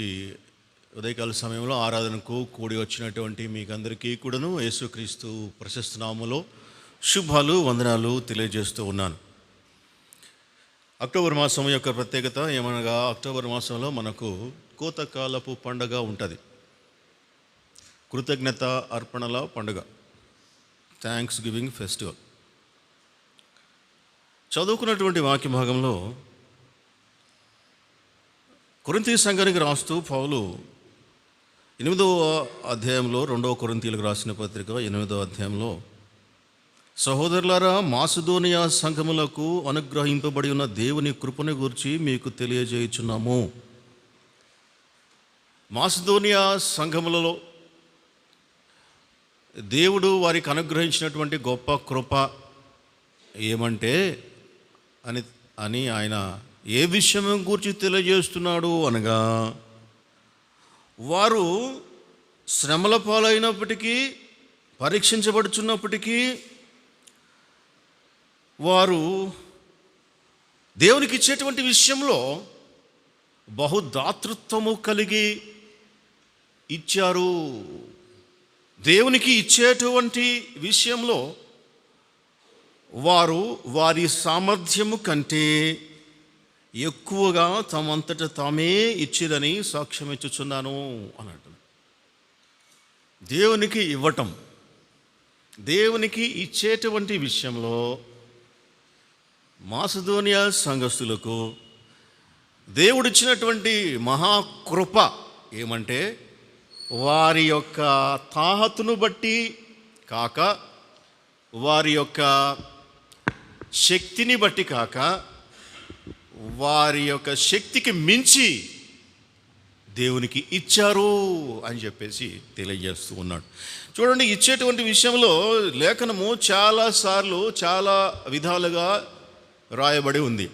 ఈ ఉదయకాల సమయంలో ఆరాధనకు కూడి వచ్చినటువంటి మీకందరికీ కూడాను యేసుక్రీస్తు ప్రశస్త నామములో శుభాలు వందనాలు తెలియజేస్తూ ఉన్నాను. అక్టోబర్ మాసం యొక్క ప్రత్యేకత ఏమనగా, అక్టోబర్ మాసంలో మనకు కోతకాలపు పండుగ ఉంటుంది. కృతజ్ఞత అర్పణల పండుగ, థ్యాంక్స్ గివింగ్ ఫెస్టివల్. చదువుకున్నటువంటి వాక్య భాగంలో కొరింథీ సంఘానికి రాస్తూ పౌలు 8వ అధ్యాయంలో 2వ కొరింథీయులకు రాసిన పత్రిక 8వ అధ్యాయంలో, సహోదరులారా, మాసిదోనియా సంఘములకు అనుగ్రహింపబడి ఉన్న దేవుని కృపను గురించి మీకు తెలియజేయుచున్నాము. మాసిదోనియా సంఘములలో దేవుడు వారికి అనుగ్రహించినటువంటి గొప్ప కృప ఏమంటే అని ఆయన ఏ విషయం గురించి తెలియజేస్తున్నాడు అనగా, వారు శ్రమల పాలైనప్పటికీ, పరీక్షించబడుచున్నప్పటికీ వారు దేవునికి ఇచ్చేటువంటి విషయంలో బహుదాతృత్వము కలిగి ఇచ్చారు. దేవునికి ఇచ్చేటువంటి విషయంలో వారు వారి సామర్థ్యము కంటే ఎక్కువగా తమంతట తామే ఇచ్చిరని సాక్ష్యం ఇచ్చుచున్నాను అని అంటున్నాడు. దేవునికి ఇవ్వటం, దేవునికి ఇచ్చేటువంటి విషయంలో మాసిదోనియా సంఘస్థులకు దేవుడిచ్చినటువంటి మహాకృప ఏమంటే, వారి యొక్క తాహతును బట్టి కాక, వారి యొక్క శక్తిని బట్టి కాక, వారి యొక్క శక్తికి మించి దేవునికి ఇచ్చారు అని చెప్పేసి తెలియజేస్తూ ఉన్నాడు. చూడండి, ఇచ్చేటువంటి విషయంలో లేఖనము చాలాసార్లు చాలా విధాలుగా రాయబడి ఉంది.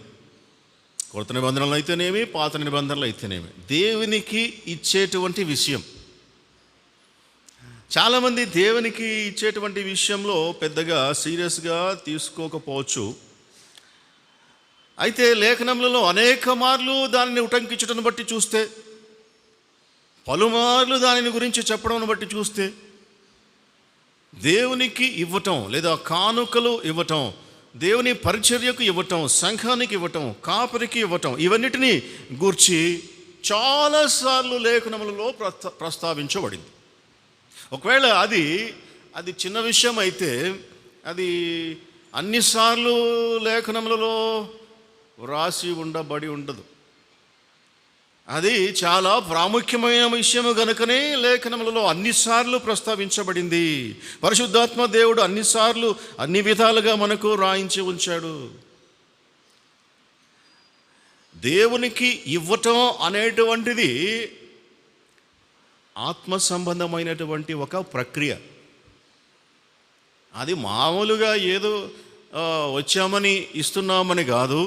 కొత్త నిబంధనలు అయితేనేమి, పాత నిబంధనలు అయితేనేమి, దేవునికి ఇచ్చేటువంటి విషయం. చాలామంది దేవునికి ఇచ్చేటువంటి విషయంలో పెద్దగా సీరియస్గా తీసుకోకపోవచ్చు. అయితే లేఖనములలో అనేక మార్లు దానిని ఉటంకించడం బట్టి చూస్తే, పలుమార్లు దానిని గురించి చెప్పడం బట్టి చూస్తే, దేవునికి ఇవ్వటం లేదా కానుకలు ఇవ్వటం, దేవుని పరిచర్యకు ఇవ్వటం, సంఘానికి ఇవ్వటం, కాపరికి ఇవ్వటం, ఇవన్నిటినీ గూర్చి చాలాసార్లు లేఖనములలో ప్రస్తావించబడింది. ఒకవేళ అది చిన్న విషయం అయితే అది అన్నిసార్లు లేఖనములలో వ్రాసి ఉండబడి ఉండదు. అది చాలా ప్రాముఖ్యమైన విషయము గనుకనే లేఖనములలో అన్నిసార్లు ప్రస్తావించబడింది. పరిశుద్ధాత్మ దేవుడు అన్నిసార్లు అన్ని విధాలుగా మనకు రాయించి ఉంచాడు. దేవునికి ఇవ్వటం అనేటువంటిది ఆత్మ సంబంధమైనటువంటి ఒక ప్రక్రియ. అది మామూలుగా ఏదో వచ్చామని ఇస్తున్నామని కాదు,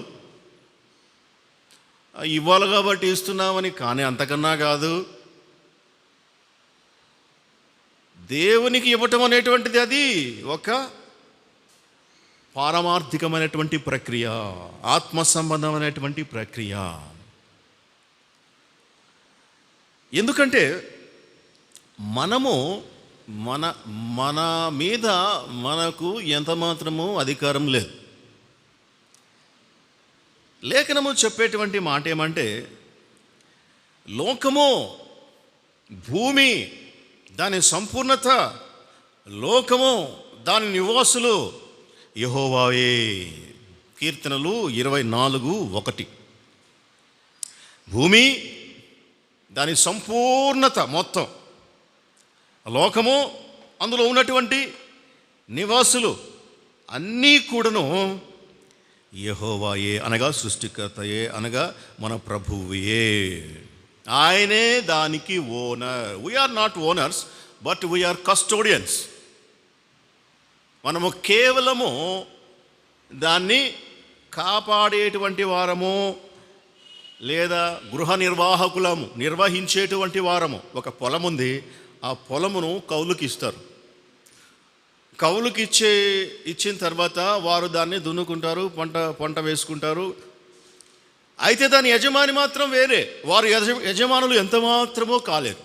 ఇవ్వాలి కాబట్టి ఇస్తున్నామని కానీ అంతకన్నా కాదు. దేవునికి ఇవ్వటం అనేటువంటిది అది ఒక పారమార్థికమైనటువంటి ప్రక్రియ, ఆత్మ సంబంధమైనటువంటి ప్రక్రియ. ఎందుకంటే మనము మన మీద మనకు ఎంత మాత్రము అధికారం లేదు. లేఖనము చెప్పేటువంటి మాట ఏమంటే, లోకము, భూమి, దాని సంపూర్ణత, లోకము, దాని నివాసులు యెహోవాయే. కీర్తనలు 24:1. భూమి, దాని సంపూర్ణత మొత్తం, లోకము, అందులో ఉన్నటువంటి నివాసులు అన్నీ కూడాను యెహోవాయే అనగా సృష్టికర్తయే, అనగా మన ప్రభువే. ఆయనే దానికి owner. We're not owners, but we're custodians. మనము కేవలము దాన్ని కాపాడేటువంటి వారము లేదా గృహ నిర్వాహకులము, నిర్వహించేటువంటి వారము. ఒక పొలం ఉంది, ఆ పొలమును కౌలుకి ఇస్తారు. కౌలుకి ఇచ్చిన తర్వాత వారు దాన్ని దున్నుకుంటారు, పంట వేసుకుంటారు. అయితే దాని యజమాని మాత్రం వేరే. వారు యజమానులు ఎంత మాత్రమో కాలేదు.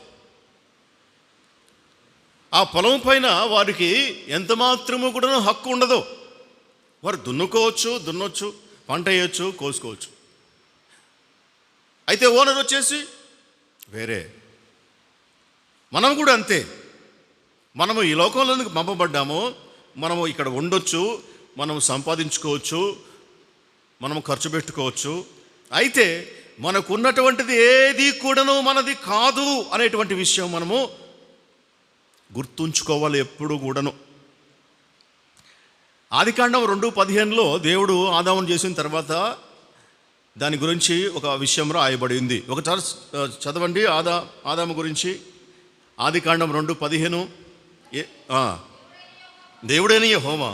ఆ పొలం పైన వారికి ఎంత మాత్రమూ కూడా హక్కు ఉండదు. వారు దున్నొచ్చు, పంట వేయచ్చు, కోసుకోవచ్చు. అయితే ఓనర్ వచ్చేసి వేరే. మనం కూడా అంతే. మనము ఈ లోకంలోనికి పంపబడ్డాము. మనము ఇక్కడ ఉండొచ్చు, మనం సంపాదించుకోవచ్చు, మనము ఖర్చు పెట్టుకోవచ్చు. అయితే మనకు ఉన్నటువంటిది ఏది కూడాను మనది కాదు అనేటువంటి విషయం మనము గుర్తుంచుకోవాలి ఎప్పుడు కూడాను. ఆదికాండం 2:15 దేవుడు ఆదామును చేసిన తర్వాత దాని గురించి ఒక విషయం రాయబడింది. ఒకసారి చదవండి ఆదాము గురించి. ఆదికాండం 2:15. దేవుడైన యెహోవా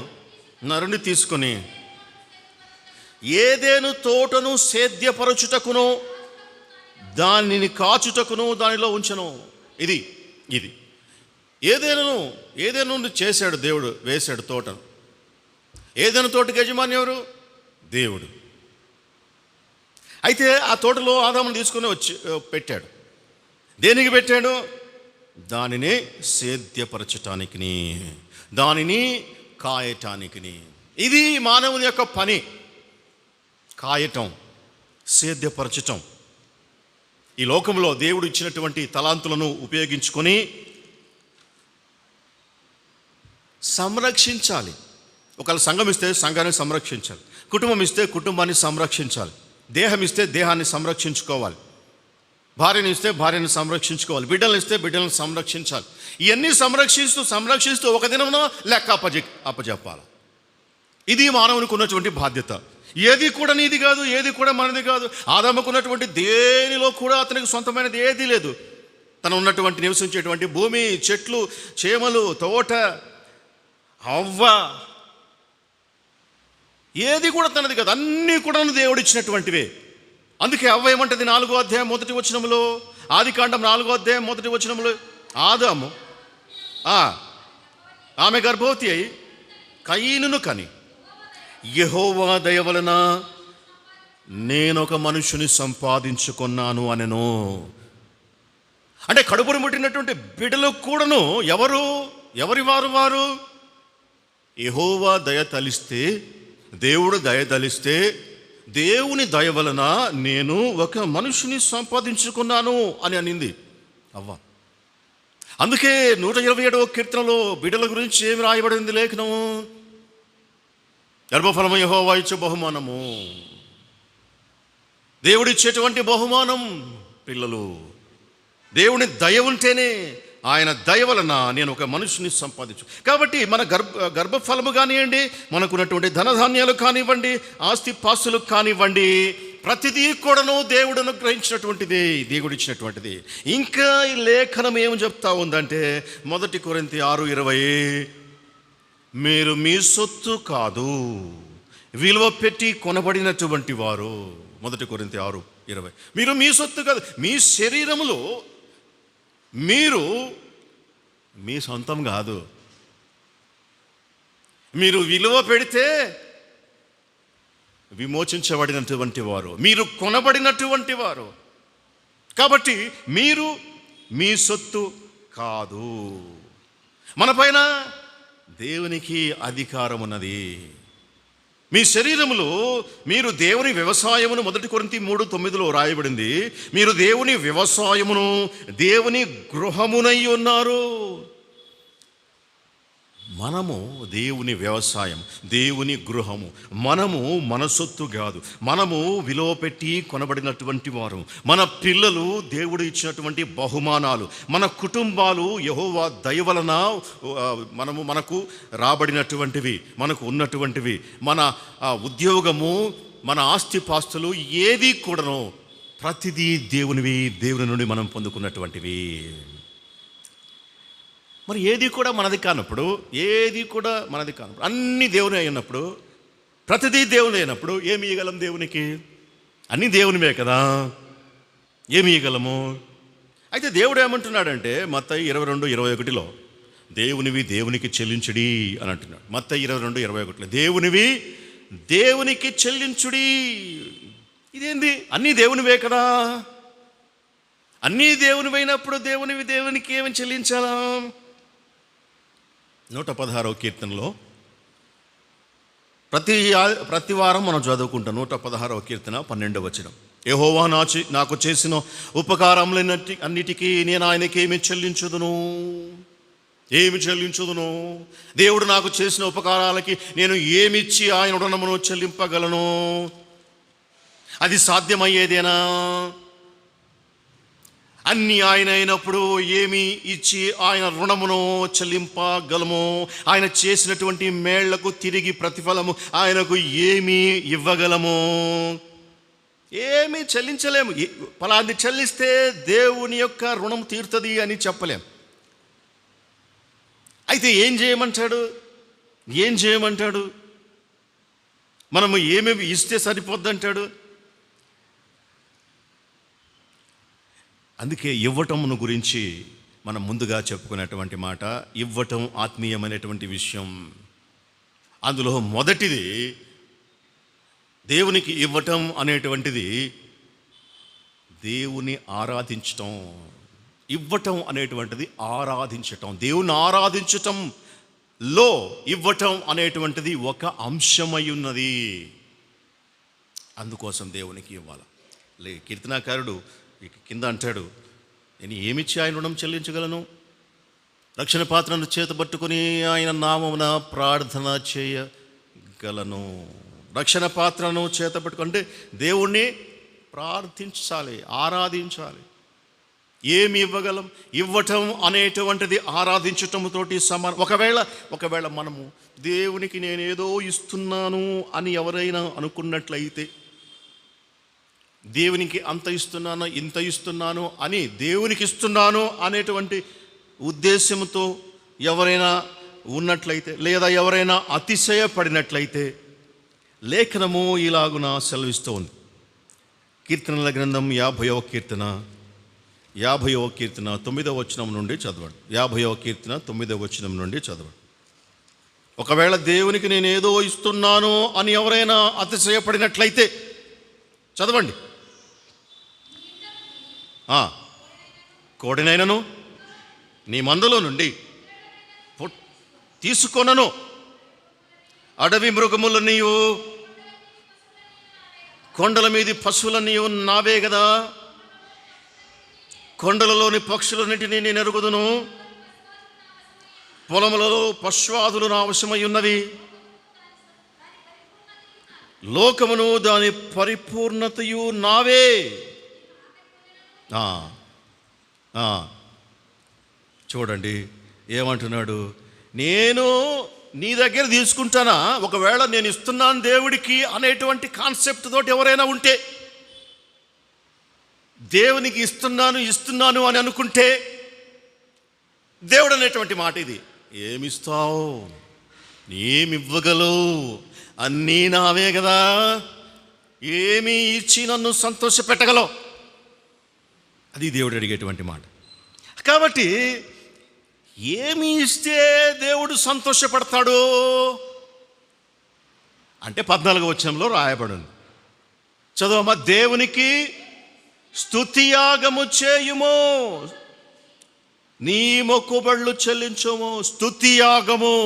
నరుని తీసుకొని ఏదెను తోటను సేద్యపరచుటకును దానిని కాచుటకును దానిలో ఉంచెను. ఇది ఏదెను చేశాడు దేవుడు, వేశాడు తోటను. ఏదెను తోటకి యజమాని ఎవరు? దేవుడు. అయితే ఆ తోటలో ఆదామును తీసుకొని వచ్చి పెట్టాడు. దేనికి పెట్టాడు? దానిని సేద్యపరచటానికి, దానిని కాయటానికి. ఇది మానవుని యొక్క పని. కాయటం, సేద్యపరచటం. ఈ లోకంలో దేవుడు ఇచ్చినటువంటి తలాంతులను ఉపయోగించుకొని సంరక్షించాలి. ఒకవేళ సంఘం ఇస్తే సంఘాన్ని సంరక్షించాలి, కుటుంబం ఇస్తే కుటుంబాన్ని సంరక్షించాలి, దేహం ఇస్తే దేహాన్ని సంరక్షించుకోవాలి, భార్యను ఇస్తే భార్యను సంరక్షించుకోవాలి, బిడ్డలను ఇస్తే బిడ్డలను సంరక్షించాలి. ఇవన్నీ సంరక్షిస్తూ ఒక దినంలో లెక్క అప్పజెప్పాలి. ఇది మానవునికి ఉన్నటువంటి బాధ్యత. ఏది కూడా నీది కాదు, ఏది కూడా మనది కాదు. ఆదాముకున్నటువంటి దేనిలో కూడా అతనికి సొంతమైనది ఏదీ లేదు. తను ఉన్నటువంటి నివసించేటువంటి భూమి, చెట్లు, చేమలు, తోట, అవ్వ, ఏది కూడా తనది కాదు. అన్నీ కూడా దేవుడు ఇచ్చినటువంటివే. అందుకే అవ్వ ఏమంటది 4వ అధ్యాయం 1వ వచనంలో, ఆదికాండం 4వ అధ్యాయం 1వ వచనంలో, ఆదాము ఆమె గర్భవతి అయి కయీనును కని యెహోవా దయ వలన నేనొక మనుషుని సంపాదించుకున్నాను అనెను. అంటే కడుపును ముట్టినటువంటి బిడ్డలు కూడాను ఎవరి వారు యెహోవా దయ తలిస్తే, దేవుడు దయ తలిస్తే, దేవుని దయ వలన నేను ఒక మనుషుని సంపాదించుకున్నాను అని అనింది అవ్వ. అందుకే 127వ కీర్తనలో బిడ్డల గురించి ఏమి రాయబడింది లేఖనము? గర్భఫలము యెహోవా ఇచ్చే బహుమానము. దేవుడిచ్చేటువంటి బహుమానం పిల్లలు. దేవుని దయ ఉంటేనే, ఆయన దయ వలన నేను ఒక మనుషుని సంపాదించు. కాబట్టి మన గర్భఫలము కానివ్వండి, మనకున్నటువంటి ధనధాన్యాలు కానివ్వండి, ఆస్తిపాస్తులు కానివ్వండి, ప్రతిదీ కూడాను దేవుడు అనుగ్రహించినటువంటిది, దేవుడు ఇచ్చినటువంటిది. ఇంకా ఈ లేఖనం ఏం చెప్తా ఉందంటే 1 కొరింథీ 6:20, మీరు మీ సొత్తు కాదు, విలువ పెట్టి కొనబడినటువంటి వారు. 1 కొరింథీ 6:20. మీరు మీ సొత్తు కాదు, మీ శరీరములో మీరు మీ సొంతం కాదు. మీరు విలువ పెడితే విమోచించబడినటువంటి వారు, మీరు కొనబడినటువంటి వారు. కాబట్టి మీరు మీ సొత్తు కాదు. మన పైన దేవునికి అధికారం ఉన్నది. మీ శరీరములో మీరు దేవుని వ్యవసాయమును 1 కొరింథీ 3:9 రాయబడింది. మీరు దేవుని వ్యవసాయమును, దేవుని గృహమునై ఉన్నారు. మనము దేవుని వ్యవసాయం, దేవుని గృహము. మనము మన సొత్తు కాదు. మనము విలువ పెట్టి కొనబడినటువంటి వారు. మన పిల్లలు దేవుడు ఇచ్చినటువంటి బహుమానాలు. మన కుటుంబాలు యెహోవా దయ వలన మనకు రాబడినటువంటివి, మనకు ఉన్నటువంటివి. మన ఉద్యోగము, మన ఆస్తిపాస్తులు ఏది కూడాను ప్రతిదీ దేవునివి, దేవుని నుండి మనం పొందుకున్నటువంటివి. మరి ఏది కూడా మనది కానప్పుడు, అన్నీ దేవుని అయినప్పుడు, ప్రతిదీ దేవుని అయినప్పుడు ఏమి ఇవ్వగలం దేవునికి? అన్నీ దేవునివే కదా, ఏమి ఇవ్వగలము? అయితే దేవుడు ఏమంటున్నాడంటే మత్తయి 22:21 దేవునివి దేవునికి చెల్లించుడి అని అంటున్నాడు. మత్తయి 22:21 దేవునివి దేవునికి చెల్లించుడి. ఇదేంది? అన్నీ దేవునివే కదా. అన్నీ దేవునివైనప్పుడు దేవునికి ఏమని చెల్లించాలా? 116వ కీర్తనలో ప్రతి వారం మనం చదువుకుంటాం. 116వ కీర్తన 12వ వచనం. యెహోవా నాకు చేసిన అన్నిటికీ నేను ఆయనకి ఏమి చెల్లించుదును? దేవుడు నాకు చేసిన ఉపకారాలకి నేను ఏమిచ్చి ఆయన రుణమును చెల్లింపగలను? అది సాధ్యమయ్యేదేనా? అన్నీ ఆయన అయినప్పుడు ఏమి ఇచ్చి ఆయన రుణమును చెల్లింపగలము? ఆయన చేసినటువంటి మేళ్లకు తిరిగి ప్రతిఫలము ఆయనకు ఏమి ఇవ్వగలము? ఏమీ చెల్లించలేము. ఫలాన్ని చెల్లిస్తే దేవుని యొక్క రుణం తీరుతుంది అని చెప్పలేం. అయితే ఏం చేయమంటాడు? మనము ఏమేమి ఇస్తే సరిపోద్దంటాడు. అందుకే ఇవ్వటమును గురించి మనం ముందుగా చెప్పుకునేటువంటి మాట, ఇవ్వటం ఆత్మీయమైనటువంటి విషయం. అందులో మొదటిది దేవునికి ఇవ్వటం అనేటువంటిది దేవుని ఆరాధించటం. ఇవ్వటం అనేటువంటిది ఆరాధించటం. దేవుని ఆరాధించటంలో ఇవ్వటం అనేటువంటిది ఒక అంశమై ఉన్నది. అందుకోసం దేవునికి ఇవ్వాలి. కీర్తనాకారుడు కింద అంటాడు, నేను ఏమిచ్చి ఆయన రుణం చెల్లించగలను? రక్షణ పాత్రను చేతబట్టుకుని ఆయన నామమున ప్రార్థన చేయగలను. రక్షణ పాత్రను చేతబట్టుకుని అంటే దేవుణ్ణి ప్రార్థించాలి, ఆరాధించాలి. ఏమి ఇవ్వగలం? ఇవ్వటం అనేటువంటిది ఆరాధించటంతోటి సమానం. ఒకవేళ మనము దేవునికి నేనేదో ఇస్తున్నాను అని ఎవరైనా అనుకున్నట్లయితే, దేవునికి అంత ఇస్తున్నాను ఇంత ఇస్తున్నాను అని దేవునికి ఇస్తున్నాను అనేటువంటి ఉద్దేశంతో ఎవరైనా ఉన్నట్లయితే, లేదా ఎవరైనా అతిశయపడినట్లయితే, లేఖనము ఇలాగున సెలవిస్తూ ఉంది. కీర్తనల గ్రంథం 50వ కీర్తన 9వ వచనం నుండి చదవండి. 50వ కీర్తన 9వ వచనం నుండి చదవండి. ఒకవేళ దేవునికి నేనేదో ఇస్తున్నాను అని ఎవరైనా అతిశయపడినట్లయితే చదవండి. కోడినైనను నీ మందలో నుండి తీసుకొనను, అడవి మృగముల నీవు కొండల మీది పశువుల నీవు నావే కదా. కొండలలోని పక్షులన్నింటినీ నేను ఎరుగుదును, పొలములలో పశ్వాదులు నా అవసరమై ఉన్నవి. లోకమును దాని పరిపూర్ణతయు నావే. చూడండి ఏమంటున్నాడు, నేను నీ దగ్గర తీసుకుంటానా? ఒకవేళ నేను ఇస్తున్నాను దేవుడికి అనేటువంటి కాన్సెప్ట్ తోటి ఎవరైనా ఉంటే, దేవునికి ఇస్తున్నాను అని అనుకుంటే, దేవుడు అనేటువంటి మాట ఇది. ఏమిస్తావు? ఏమివ్వగలవు? అన్నీ నావే కదా. ఏమి ఇచ్చి నన్ను సంతోషపెట్టగలవు? అది దేవుడు అడిగేటువంటి మాట. కాబట్టి ఏమి ఇస్తే దేవుడు సంతోషపడతాడు అంటే 14వ వచనంలో రాయబడింది. చదవమ్మా. దేవునికి స్తుతియాగము చేయుము, నీ మొక్కుబళ్ళు చెల్లించుము. స్తుతియాగము.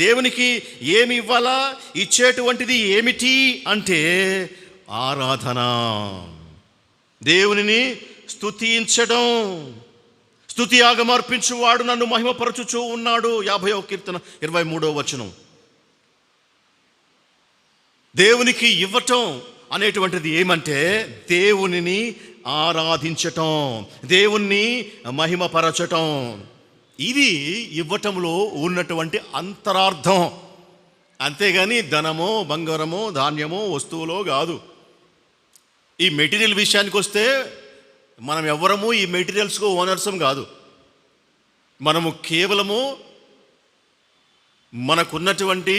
దేవునికి ఏమి ఇవ్వాలా? ఇచ్చేటువంటిది ఏమిటి అంటే ఆరాధన, దేవునిని స్తుతించడం. స్తుతియాగం అర్పించువాడు నన్ను మహిమపరచుచూ ఉన్నాడు. 50వ కీర్తన 23వ వచనం. దేవునికి ఇవ్వటం అనేటువంటిది ఏమంటే దేవునిని ఆరాధించటం, దేవుణ్ణి మహిమపరచటం. ఇది ఇవ్వటంలో ఉన్నటువంటి అంతరార్థం. అంతేగాని ధనమో బంగారమో ధాన్యమో వస్తువులో కాదు. ఈ మెటీరియల్ విషయానికి వస్తే మనం ఎవ్వరము ఈ మెటీరియల్స్కు ఓనర్సం కాదు. మనము కేవలము మనకున్నటువంటి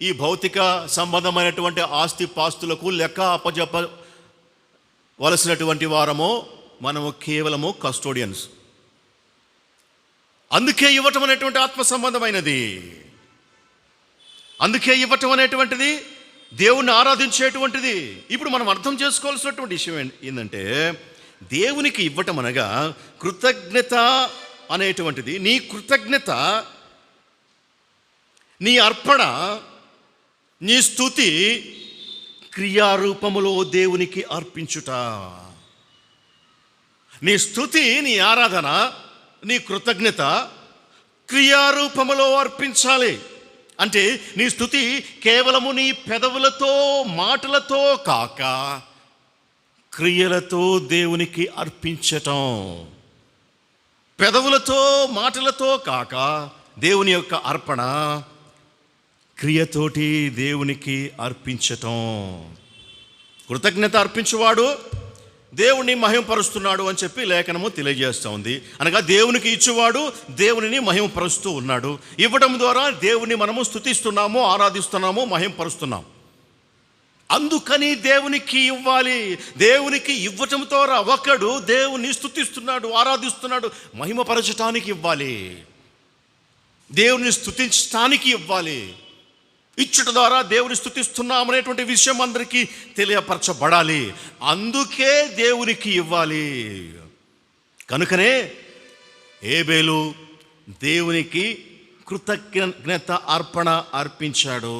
ఈ భౌతిక సంబంధమైనటువంటి ఆస్తి పాస్తులకు లెక్క అప్పజెప్పవలసినటువంటి వారము. మనము కేవలము కస్టోడియన్స్. అందుకే ఇవ్వటం అనేటువంటి ఆత్మ సంబంధమైనది. అందుకే ఇవ్వటం అనేటువంటిది దేవుణ్ణి ఆరాధించేటువంటిది. ఇప్పుడు మనం అర్థం చేసుకోవాల్సినటువంటి విషయం ఏంటంటే, దేవునికి ఇవ్వటం అనగా కృతజ్ఞత అనేటువంటిది, నీ కృతజ్ఞత, నీ అర్పణ, నీ స్తుతి క్రియారూపములో దేవునికి అర్పించుట. నీ స్తుతి, నీ ఆరాధన, నీ కృతజ్ఞత క్రియారూపములో అర్పించాలి. అంటే నీ స్తుతి కేవలము నీ పెదవులతో మాటలతో కాక క్రియలతో దేవునికి అర్పించటం. పెదవులతో మాటలతో కాక దేవుని యొక్క అర్పణ క్రియతోటి దేవునికి అర్పించటం. కృతజ్ఞత అర్పించువాడు దేవుని మహిమపరుస్తున్నాడు అని చెప్పి లేఖనము తెలియజేస్తూ ఉంది. అనగా దేవునికి ఇచ్చేవాడు దేవునిని మహిమపరుస్తూ ఉన్నాడు. ఇవ్వడం ద్వారా దేవుని మనము స్తుతిస్తున్నాము, ఆరాధిస్తున్నాము, మహిమపరుస్తున్నాము. అందుకని దేవునికి ఇవ్వాలి. దేవునికి ఇవ్వటం ద్వారా ఒకడు దేవుని స్తుతిస్తున్నాడు, ఆరాధిస్తున్నాడు, మహిమపరచటానికి ఇవ్వాలి, దేవుని స్తుతించటానికి ఇవ్వాలి. ఇచ్చుట ద్వారా దేవుని స్తుతిస్తున్నామనేటువంటి విషయం అందరికీ తెలియపరచబడాలి. అందుకే దేవునికి ఇవ్వాలి. కనుకనే హేబెలు దేవునికి కృతజ్ఞత అర్పణ అర్పించాడు.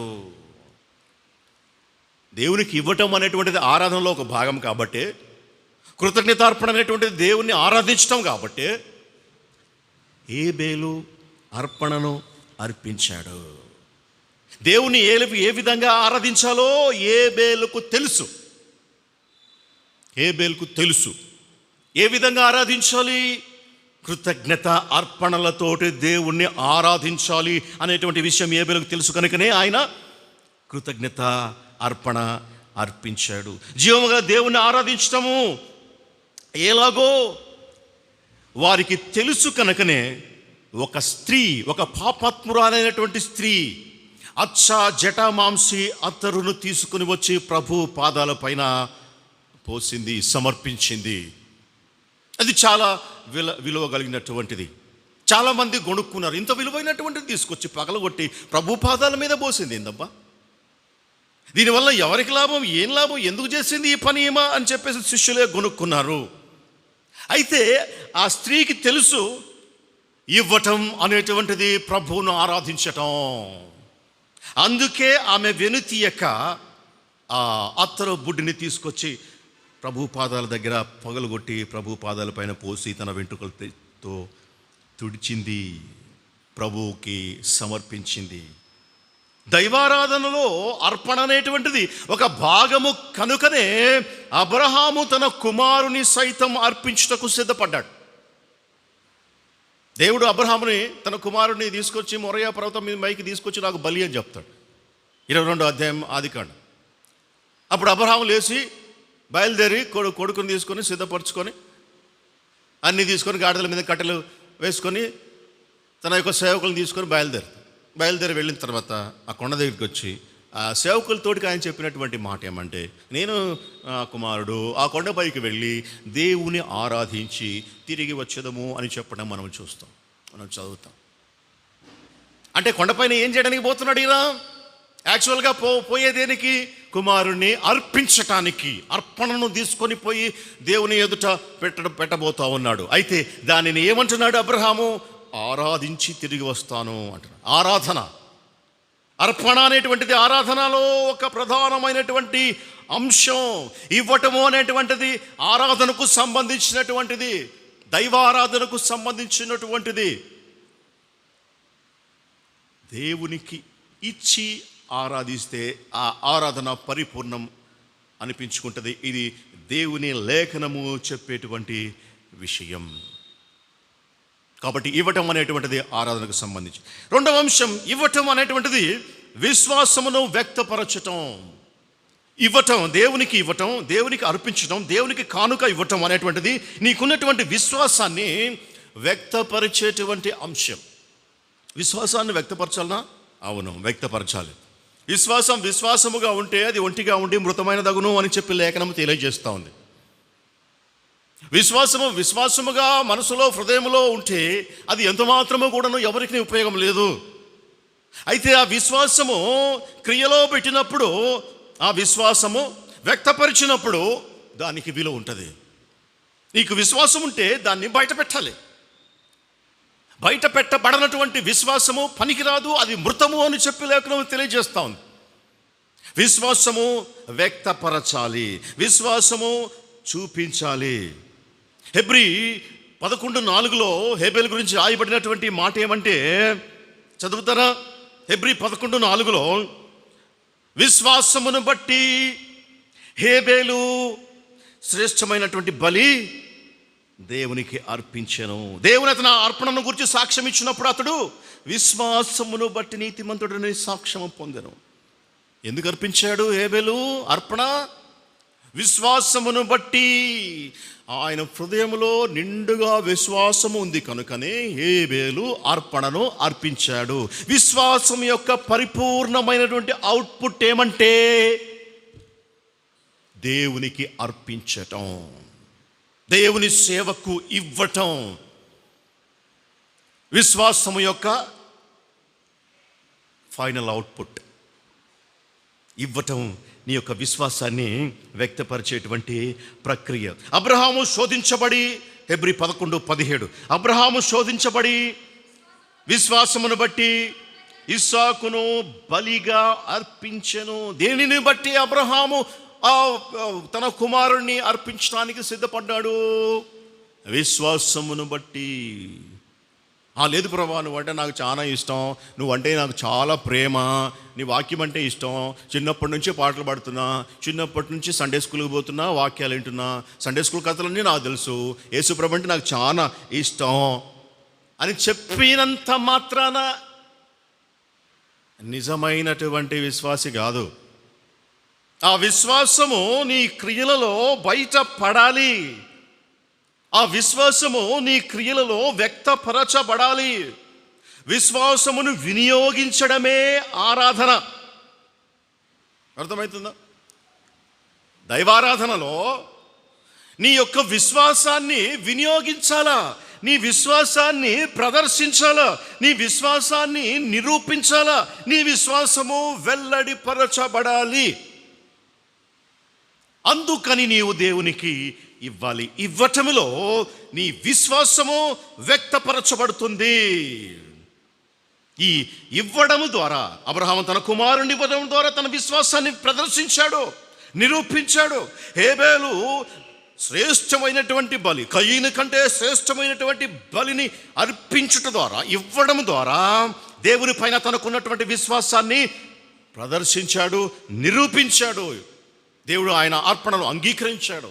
దేవునికి ఇవ్వటం అనేటువంటిది ఆరాధనలో ఒక భాగం కాబట్టి, కృతజ్ఞతార్పణ అనేటువంటిది దేవుణ్ణి ఆరాధించటం కాబట్టి హేబెలు అర్పణను అర్పించాడు. దేవుని ఏ విధంగా ఆరాధించాలో హేబెలుకు తెలుసు. హేబెలుకు తెలుసు ఏ విధంగా ఆరాధించాలి. కృతజ్ఞత అర్పణలతోటి దేవుణ్ణి ఆరాధించాలి అనేటువంటి విషయం హేబెలుకు తెలుసు. కనుకనే ఆయన కృతజ్ఞత అర్పణ అర్పించాడు. జీవముగా దేవుణ్ణి ఆరాధించటము ఎలాగో వారికి తెలుసు. కనుకనే ఒక స్త్రీ, ఒక పాపాత్మురాలైనటువంటి స్త్రీ జటామాంసి అత్తరును తీసుకుని వచ్చి ప్రభు పాదాల పైన పోసింది, సమర్పించింది. అది చాలా విలువ కలిగినటువంటిది. చాలామంది కొనుక్కున్నారు. ఇంత విలువైనటువంటిది తీసుకొచ్చి పగలగొట్టి ప్రభు పాదాల మీద పోసింది. ఏందబ్బా, దీనివల్ల ఎవరికి లాభం, ఏం లాభం, ఎందుకు చేసింది ఈ పని ఏమా అని చెప్పేసి శిష్యులే కొనుక్కున్నారు. అయితే ఆ స్త్రీకి తెలుసు ఇవ్వటం అనేటువంటిది ప్రభువును ఆరాధించటం. అందుకే ఆమె వెనుతీయక ఆ అత్తరు బుడ్డిని తీసుకొచ్చి ప్రభు పాదాల దగ్గర పగలగొట్టి ప్రభు పాదాల పైన పోసి తన వెంట్రుకలతో తుడిచింది, ప్రభువుకి సమర్పించింది. దైవారాధనలో అర్పణ అనేటువంటిది ఒక భాగము. కనుకనే అబ్రహాము తన కుమారుని సైతం అర్పించుటకు సిద్ధపడ్డాడు. దేవుడు అబ్రహాముని తన కుమారుడిని తీసుకొచ్చి మొరయా పర్వతం మీద పైకి తీసుకొచ్చి నాకు బలి అని చెప్తాడు. 22వ అధ్యాయం ఆదికాండం. అప్పుడు అబ్రహాము లేచి బయలుదేరి కొడుకుని తీసుకొని సిద్ధపరచుకొని అన్నీ తీసుకొని గాడిదల మీద కట్టెలు వేసుకొని తన యొక్క సేవకులను తీసుకొని బయలుదేరి వెళ్ళిన తర్వాత ఆ కొండ దగ్గరికి వచ్చి ఆ సేవకులతోటికి ఆయన చెప్పినటువంటి మాట ఏమంటే, నేను కుమారుడు ఆ కొండపైకి వెళ్ళి దేవుని ఆరాధించి తిరిగి వచ్చేదము అని చెప్పడం మనం చూస్తాం, మనం చదువుతాం. అంటే కొండపైన ఏం చేయడానికి పోతున్నాడు ఈయన? యాక్చువల్గా పోయేదేనికి? కుమారుణ్ణి అర్పించటానికి, అర్పణను తీసుకొని పోయి దేవుని ఎదుట పెట్టబోతా ఉన్నాడు. అయితే దానిని ఏమంటున్నాడు అబ్రహాము? ఆరాధించి తిరిగి వస్తాను అంటున్నాడు. ఆరాధన, అర్పణ అనేటువంటిది ఆరాధనలో ఒక ప్రధానమైనటువంటి అంశం. ఇవ్వటము అనేటువంటిది ఆరాధనకు సంబంధించినటువంటిది, దైవారాధనకు సంబంధించినటువంటిది. దేవునికి ఇచ్చి ఆరాధిస్తే ఆ ఆరాధన పరిపూర్ణం అనిపించుకుంటుంది. ఇది దేవుని లేఖనము చెప్పేటువంటి విషయం. కాబట్టి ఇవ్వటం అనేటువంటిది ఆరాధనకు సంబంధించి. రెండవ అంశం, ఇవ్వటం అనేటువంటిది విశ్వాసమును వ్యక్తపరచటం. ఇవ్వటం, దేవునికి ఇవ్వటం, దేవునికి అర్పించటం, దేవునికి కానుక ఇవ్వటం అనేటువంటిది నీకున్నటువంటి విశ్వాసాన్ని వ్యక్తపరిచేటువంటి అంశం. విశ్వాసాన్ని వ్యక్తపరచాలనా? అవును, వ్యక్తపరచాలి. విశ్వాసముగా ఉంటే అది ఒంటిగా ఉండి మృతమైన దగును అని చెప్పి లేఖనము తెలియజేస్తూ ఉంది. విశ్వాసముగా మనసులో హృదయంలో ఉంటే అది ఎంత మాత్రమో కూడాను ఎవరికి ఉపయోగం లేదు. అయితే ఆ విశ్వాసము క్రియలో పెట్టినప్పుడు ఆ విశ్వాసము వ్యక్తపరిచినప్పుడు దానికి విలువ ఉంటుంది. నీకు విశ్వాసం ఉంటే దాన్ని బయట పెట్టాలి. బయట పెట్టబడనటువంటి విశ్వాసము పనికిరాదు, అది మృతము అని చెప్పి లేఖనం తెలియజేస్తా ఉంది. విశ్వాసము వ్యక్తపరచాలి, విశ్వాసము చూపించాలి. హెబ్రీ 11:4 హేబేలు గురించి రాయబడినటువంటి మాట ఏమంటే, చదువుతారా? హెబ్రీ 11:4 విశ్వాసమును బట్టి హేబేలు శ్రేష్టమైనటువంటి బలి దేవునికి అర్పించెను. దేవుని అతను అర్పణను గురించి సాక్ష్యం ఇచ్చినప్పుడు అతడు విశ్వాసమును బట్టి నీతిమంతుడని సాక్ష్యం పొందెను. ఎందుకు అర్పించాడు హేబేలు అర్పణ? విశ్వాసమును బట్టి. ఆయన హృదయంలో నిండుగా విశ్వాసము ఉంది కనుకనే హేబేలు అర్పణను అర్పించాడు. విశ్వాసం యొక్క పరిపూర్ణమైనటువంటి అవుట్పుట్ ఏమంటే దేవునికి అర్పించటం, దేవుని సేవకు ఇవ్వటం. విశ్వాసము యొక్క ఫైనల్ అవుట్పుట్ ఇవ్వటం, నీ యొక్క విశ్వాసాన్ని వ్యక్తపరిచేటువంటి ప్రక్రియ. అబ్రహాము శోధించబడి, హెబ్రీ 11:17 అబ్రహాము శోధించబడి విశ్వాసమును బట్టి ఇస్సాకును బలిగా అర్పించెను. దేనిని బట్టి అబ్రహాము తన కుమారుణ్ణి అర్పించడానికి సిద్ధపడ్డాడు? విశ్వాసమును బట్టి. లేదు ప్రభా, నువ్వంటే నాకు చాలా ఇష్టం, నువ్వంటే నాకు చాలా ప్రేమ, నీ వాక్యం అంటే ఇష్టం, చిన్నప్పటి నుంచి పాటలు పాడుతున్నా, చిన్నప్పటి నుంచి సండే స్కూల్కి పోతున్నా, వాక్యాలు వింటున్నా, సండే స్కూల్ కథలన్నీ నాకు తెలుసు, యేసు ప్రభు అంటే నాకు చాలా ఇష్టం అని చెప్పినంత మాత్రాన నిజమైనటువంటి విశ్వాసి కాదు. ఆ విశ్వాసము నీ క్రియలలో బయట పడాలి. ఆ విశ్వాసము నీ క్రియలలో వ్యక్తపరచబడాలి. విశ్వాసమును వినియోగించడమే ఆరాధన. అర్థమవుతుందా? దైవారాధనలో నీ యొక్క విశ్వాసాన్ని వినియోగించాలా, నీ విశ్వాసాన్ని ప్రదర్శించాలా, నీ విశ్వాసాన్ని నిరూపించాలా, నీ విశ్వాసము వెల్లడిపరచబడాలి. అందుకని నీవు దేవునికి ఇవ్వాలి. ఇవ్వటములో నీ విశ్వాసము వ్యక్తపరచబడుతుంది. ఈ ఇవ్వడము ద్వారా అబ్రహాము తన కుమారుని ఇవ్వడం ద్వారా తన విశ్వాసాన్ని ప్రదర్శించాడు, నిరూపించాడు. హేబేలు శ్రేష్టమైనటువంటి బలి, కయీను కంటే శ్రేష్టమైనటువంటి బలిని అర్పించుట ద్వారా, ఇవ్వడం ద్వారా దేవుని పైన తనకున్నటువంటి విశ్వాసాన్ని ప్రదర్శించాడు, నిరూపించాడు. దేవుడు ఆయన అర్పణను అంగీకరించాడు.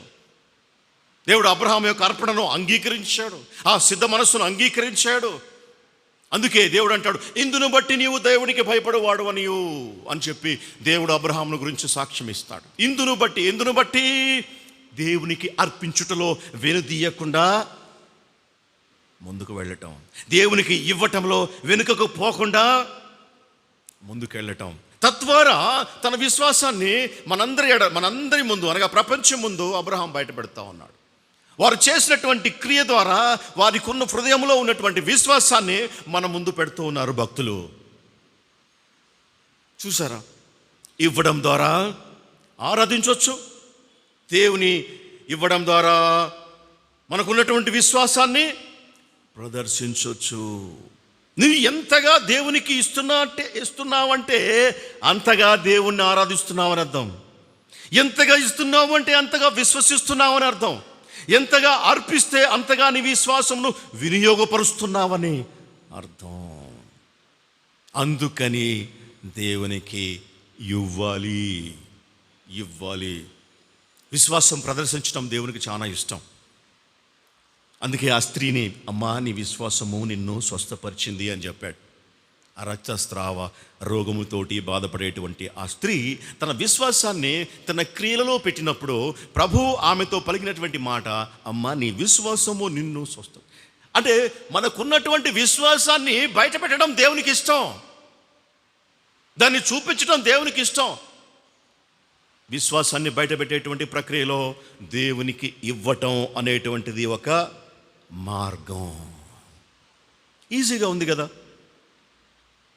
దేవుడు అబ్రహాము యొక్క అర్పణను అంగీకరించాడు, ఆ సిద్ధ మనస్సును అంగీకరించాడు. అందుకే దేవుడు అంటాడు, ఇందును బట్టి నీవు దేవునికి భయపడవాడు అని చెప్పి దేవుడు అబ్రహామును గురించి సాక్ష్యం ఇస్తాడు. ఇందును బట్టి దేవునికి అర్పించుటలో వెనుదీయకుండా ముందుకు వెళ్ళటం, దేవునికి ఇవ్వటంలో వెనుకకు పోకుండా ముందుకు వెళ్ళటం. తద్వారా తన విశ్వాసాన్ని మనందరి ముందు, అనగా ప్రపంచం ముందు అబ్రహాం బయట పెడతా ఉన్నాడు. వారు చేసినటువంటి క్రియ ద్వారా వారికి ఉన్న హృదయంలో ఉన్నటువంటి విశ్వాసాన్ని మన ముందు పెడుతూ ఉన్నారు భక్తులు. చూసారా? ఇవ్వడం ద్వారా ఆరాధించవచ్చు, దేవుని ఇవ్వడం ద్వారా మనకున్నటువంటి విశ్వాసాన్ని ప్రదర్శించవచ్చు. నువ్వు ఎంతగా దేవునికి ఇస్తున్నావంటే అంతగా దేవుణ్ణి ఆరాధిస్తున్నావని అర్థం. ఎంతగా ఇస్తున్నావు అంటే అంతగా విశ్వసిస్తున్నావని అర్థం. ఎంతగా అర్పిస్తే అంతగా నీ విశ్వాసమును వినియోగపరుస్తున్నావని అర్థం. అందుకని దేవునికి ఇవ్వాలి. విశ్వాసం ప్రదర్శించడం దేవునికి చాలా ఇష్టం. అందుకే ఆ స్త్రీని, అమ్మా నీ విశ్వాసము నిన్ను స్వస్థపరిచింది అని చెప్పాడు. ఆ రక్తస్రావ రోగముతోటి బాధపడేటువంటి ఆ స్త్రీ తన విశ్వాసాన్ని తన క్రియలలో పెట్టినప్పుడు ప్రభు ఆమెతో పలికినటువంటి మాట, అమ్మా నీ విశ్వాసము నిన్ను స్వస్థ. అంటే మనకున్నటువంటి విశ్వాసాన్ని బయట పెట్టడం దేవునికి ఇష్టం, దాన్ని చూపించడం దేవునికి ఇష్టం. విశ్వాసాన్ని బయట పెట్టేటువంటి ప్రక్రియలో దేవునికి ఇవ్వటం అనేటువంటిది ఒక మార్గం. ఈజీగా ఉంది కదా.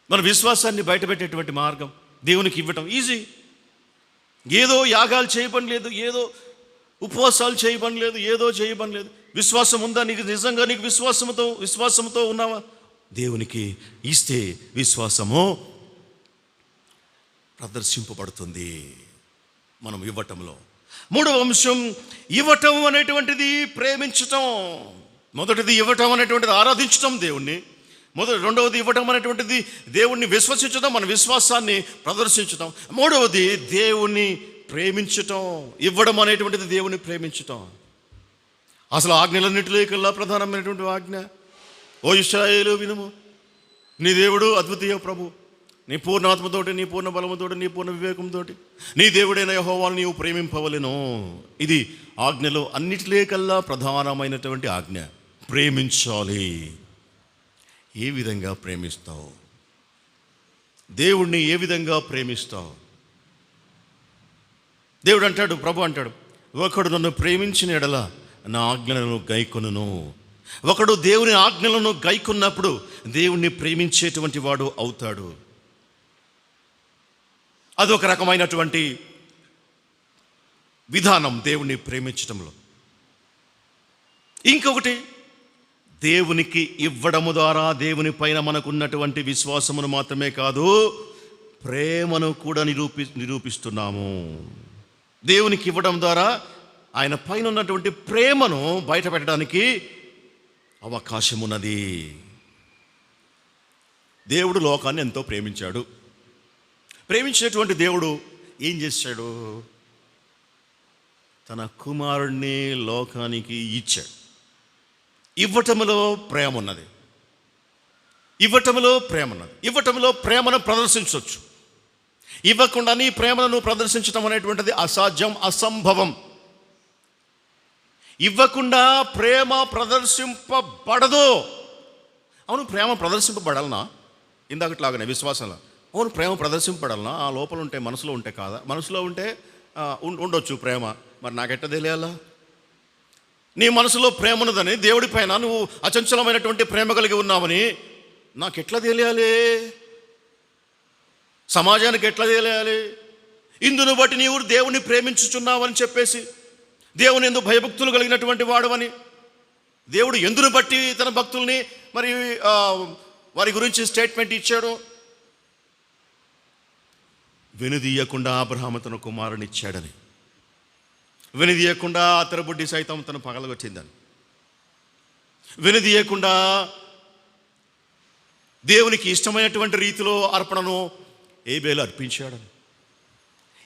మన విశ్వాసాన్ని బయటపెట్టేటువంటి మార్గం దేవునికి ఇవ్వటం ఈజీ. ఏదో యాగాలు చేయబని లేదు, ఏదో ఉపవాసాలు చేయబని లేదు, ఏదో చేయబని లేదు. విశ్వాసం ఉందా నీకు? నిజంగా నీకు విశ్వాసంతో ఉన్నావా? దేవునికి ఇస్తే విశ్వాసము ప్రదర్శింపబడుతుంది మనం ఇవ్వటంలో. మూడవ అంశం, ఇవ్వటం అనేటువంటిది ప్రేమించటం. మొదటిది ఇవ్వటం అనేటువంటిది ఆరాధించటం దేవుణ్ణి. రెండవది ఇవ్వటం అనేటువంటిది దేవుణ్ణి విశ్వసించడం, మన విశ్వాసాన్ని ప్రదర్శించటం. మూడవది దేవుణ్ణి ప్రేమించటం. ఇవ్వడం అనేటువంటిది దేవుణ్ణి ప్రేమించటం. అసలు ఆజ్ఞలన్నిటిలోకల్లా ప్రధానమైనటువంటి ఆజ్ఞ, ఓ ఇశ్రాయేలు వినుము, నీ దేవుడు అద్వితీయ ప్రభు, నీ పూర్ణ ఆత్మతోటి, నీ పూర్ణ బలముతోటి, నీ పూర్ణ వివేకంతో నీ దేవుడైన యెహోవాను నీవు ప్రేమింపవలెను. ఇది ఆజ్ఞలో అన్నిటిలోకల్లా ప్రధానమైనటువంటి ఆజ్ఞ. ప్రేమించాలి. ఏ విధంగా ప్రేమిస్తావు? దేవుణ్ణి ఏ విధంగా ప్రేమిస్తావు? దేవుడు అంటాడు, ప్రభు అంటాడు, ఒకడు నన్ను ప్రేమించిన ఎడల నా ఆజ్ఞలను గైకొనును. ఒకడు దేవుని ఆజ్ఞలను గైకొన్నప్పుడు దేవుణ్ణి ప్రేమించేటువంటి వాడు అవుతాడు. అదొక రకమైనటువంటి విధానం దేవుణ్ణి ప్రేమించడంలో. ఇంకొకటి, దేవునికి ఇవ్వడము ద్వారా దేవుని పైన మనకున్నటువంటి విశ్వాసమును మాత్రమే కాదు, ప్రేమను కూడా నిరూపిస్తున్నాము. దేవునికి ఇవ్వడం ద్వారా ఆయన పైన ఉన్నటువంటి ప్రేమను బయట పెట్టడానికి అవకాశం ఉన్నది. దేవుడు లోకాన్ని ఎంతో ప్రేమించాడు. ప్రేమించినటువంటి దేవుడు ఏం చేశాడు? తన కుమారుణ్ణి లోకానికి ఇచ్చాడు. ఇవ్వటంలో ప్రేమ ఉన్నది. ఇవ్వటంలో ప్రేమను ప్రదర్శించవచ్చు. ఇవ్వకుండా నీ ప్రేమను ప్రదర్శించడం అనేటువంటిది అసాధ్యం, అసంభవం. ఇవ్వకుండా ప్రేమ ప్రదర్శింపబడదు. అవును, ప్రేమ ప్రదర్శింపబడాలనా? ఇందాకట్లాగానే విశ్వాసంలో, అవును ప్రేమ ప్రదర్శింపబడాలనా? ఆ లోపల ఉంటే, మనసులో ఉంటే కాదా? మనసులో ఉంటే ఉండొచ్చు ప్రేమ, మరి నాకెట్ట తెలియాలా? నీ మనసులో ప్రేమ ఉన్నదని, దేవుడి పైన నువ్వు అచంచలమైనటువంటి ప్రేమ కలిగి ఉన్నావని నాకెట్లా తెలియాలి? సమాజానికి ఎట్లా తెలియాలి? ఇందును బట్టి నీవు దేవుని ప్రేమించుచున్నావని చెప్పేసి, దేవుని యందు భయభక్తులు కలిగినటువంటి వాడవని, దేవుడు ఎందును బట్టి తన భక్తుల్ని మరి వారి గురించి స్టేట్మెంట్ ఇచ్చాడు. వెనుదీయకుండా అబ్రహాము తన కుమారుని ఇచ్చాడని, వెనుదీయకుండా అతరబుడ్డి సైతం తను పగలగొట్టిందని, వెనుదీయకుండా దేవునికి ఇష్టమైనటువంటి రీతిలో అర్పణను ఏబేలు అర్పించాడని,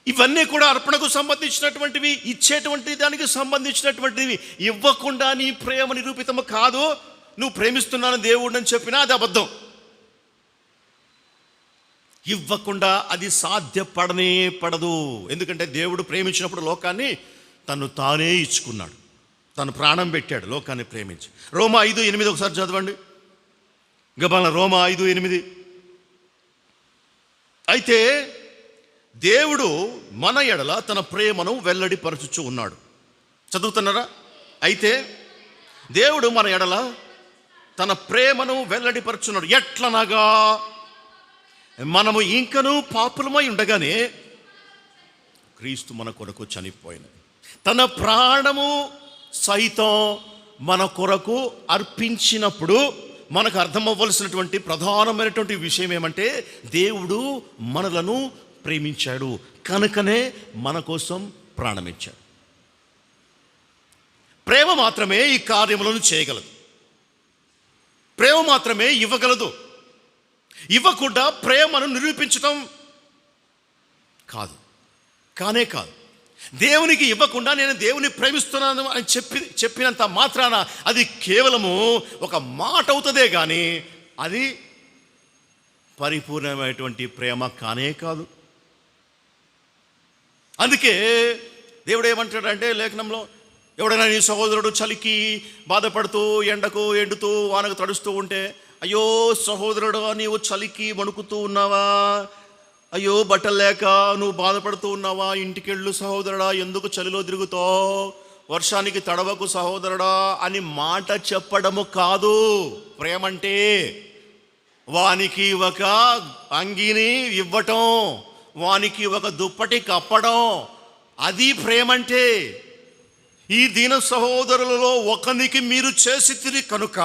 ఇవన్నీ కూడా అర్పణకు సంబంధించినటువంటివి, ఇచ్చేటువంటి దానికి సంబంధించినటువంటివి. ఇవ్వకుండా నీ ప్రేమ నిరూపితము కాదు. నువ్వు ప్రేమిస్తున్నాను దేవుడిని చెప్పినా అది అబద్ధం. ఇవ్వకుండా అది సాధ్యపడనే పడదు. ఎందుకంటే దేవుడు ప్రేమించినప్పుడు లోకాన్ని తను తానే ఇచ్చుకున్నాడు, తను ప్రాణం పెట్టాడు లోకాన్ని ప్రేమించి. రోమా 5:8 ఒకసారి చదవండి. గబాల రోమా 5:8. అయితే దేవుడు మన ఎడల తన ప్రేమను వెల్లడిపరచుచు ఉన్నాడు. చదువుతున్నారా? అయితే దేవుడు మన ఎడల తన ప్రేమను వెల్లడిపరచున్నాడు. ఎట్లనగా, మనము ఇంకనూ పాపులమై ఉండగానే క్రీస్తు మన కొరకు చనిపోయిన, తన ప్రాణము సైతం మన కొరకు అర్పించినప్పుడు మనకు అర్థమవ్వలసినటువంటి ప్రధానమైనటువంటి విషయం ఏమంటే, దేవుడు మనలను ప్రేమించాడు కనుకనే మన కోసం ప్రాణమిచ్చాడు. ప్రేమ మాత్రమే ఈ కార్యములను చేయగలదు. ప్రేమ మాత్రమే ఇవ్వగలదు. ఇవ్వకుండా ప్రేమను నిరూపించటం కాదు, కానే కాదు. దేవునికి ఇవ్వకుండా నేను దేవుని ప్రేమిస్తున్నాను అని చెప్పినంత మాత్రాన అది కేవలము ఒక మాట అవుతుందే కానీ అది పరిపూర్ణమైనటువంటి ప్రేమ కానే కాదు. అందుకే దేవుడు ఏమంటాడంటే లేఖనంలో, ఎవడైనా నీ సహోదరుడు చలికి బాధపడుతూ, ఎండకు ఎండుతూ, వానకు తడుస్తూ ఉంటే, అయ్యో సహోదరుడు నీవు చలికి వణుకుతూ ఉన్నావా, అయ్యో బట్టలు లేక నువ్వు బాధపడుతూ ఉన్నావా, ఇంటికెళ్ళు సహోదరుడా, ఎందుకు చలిలో తిరుగుతావు, వర్షానికి తడవకు సహోదరుడా అని మాట చెప్పడము కాదు ప్రేమంటే. వానికి ఒక అంగీని ఇవ్వటం, వానికి ఒక దుప్పటి కప్పడం, అది ప్రేమంటే. ఈ దీన సహోదరులలో ఒకనికి మీరు చేసితిరి కనుక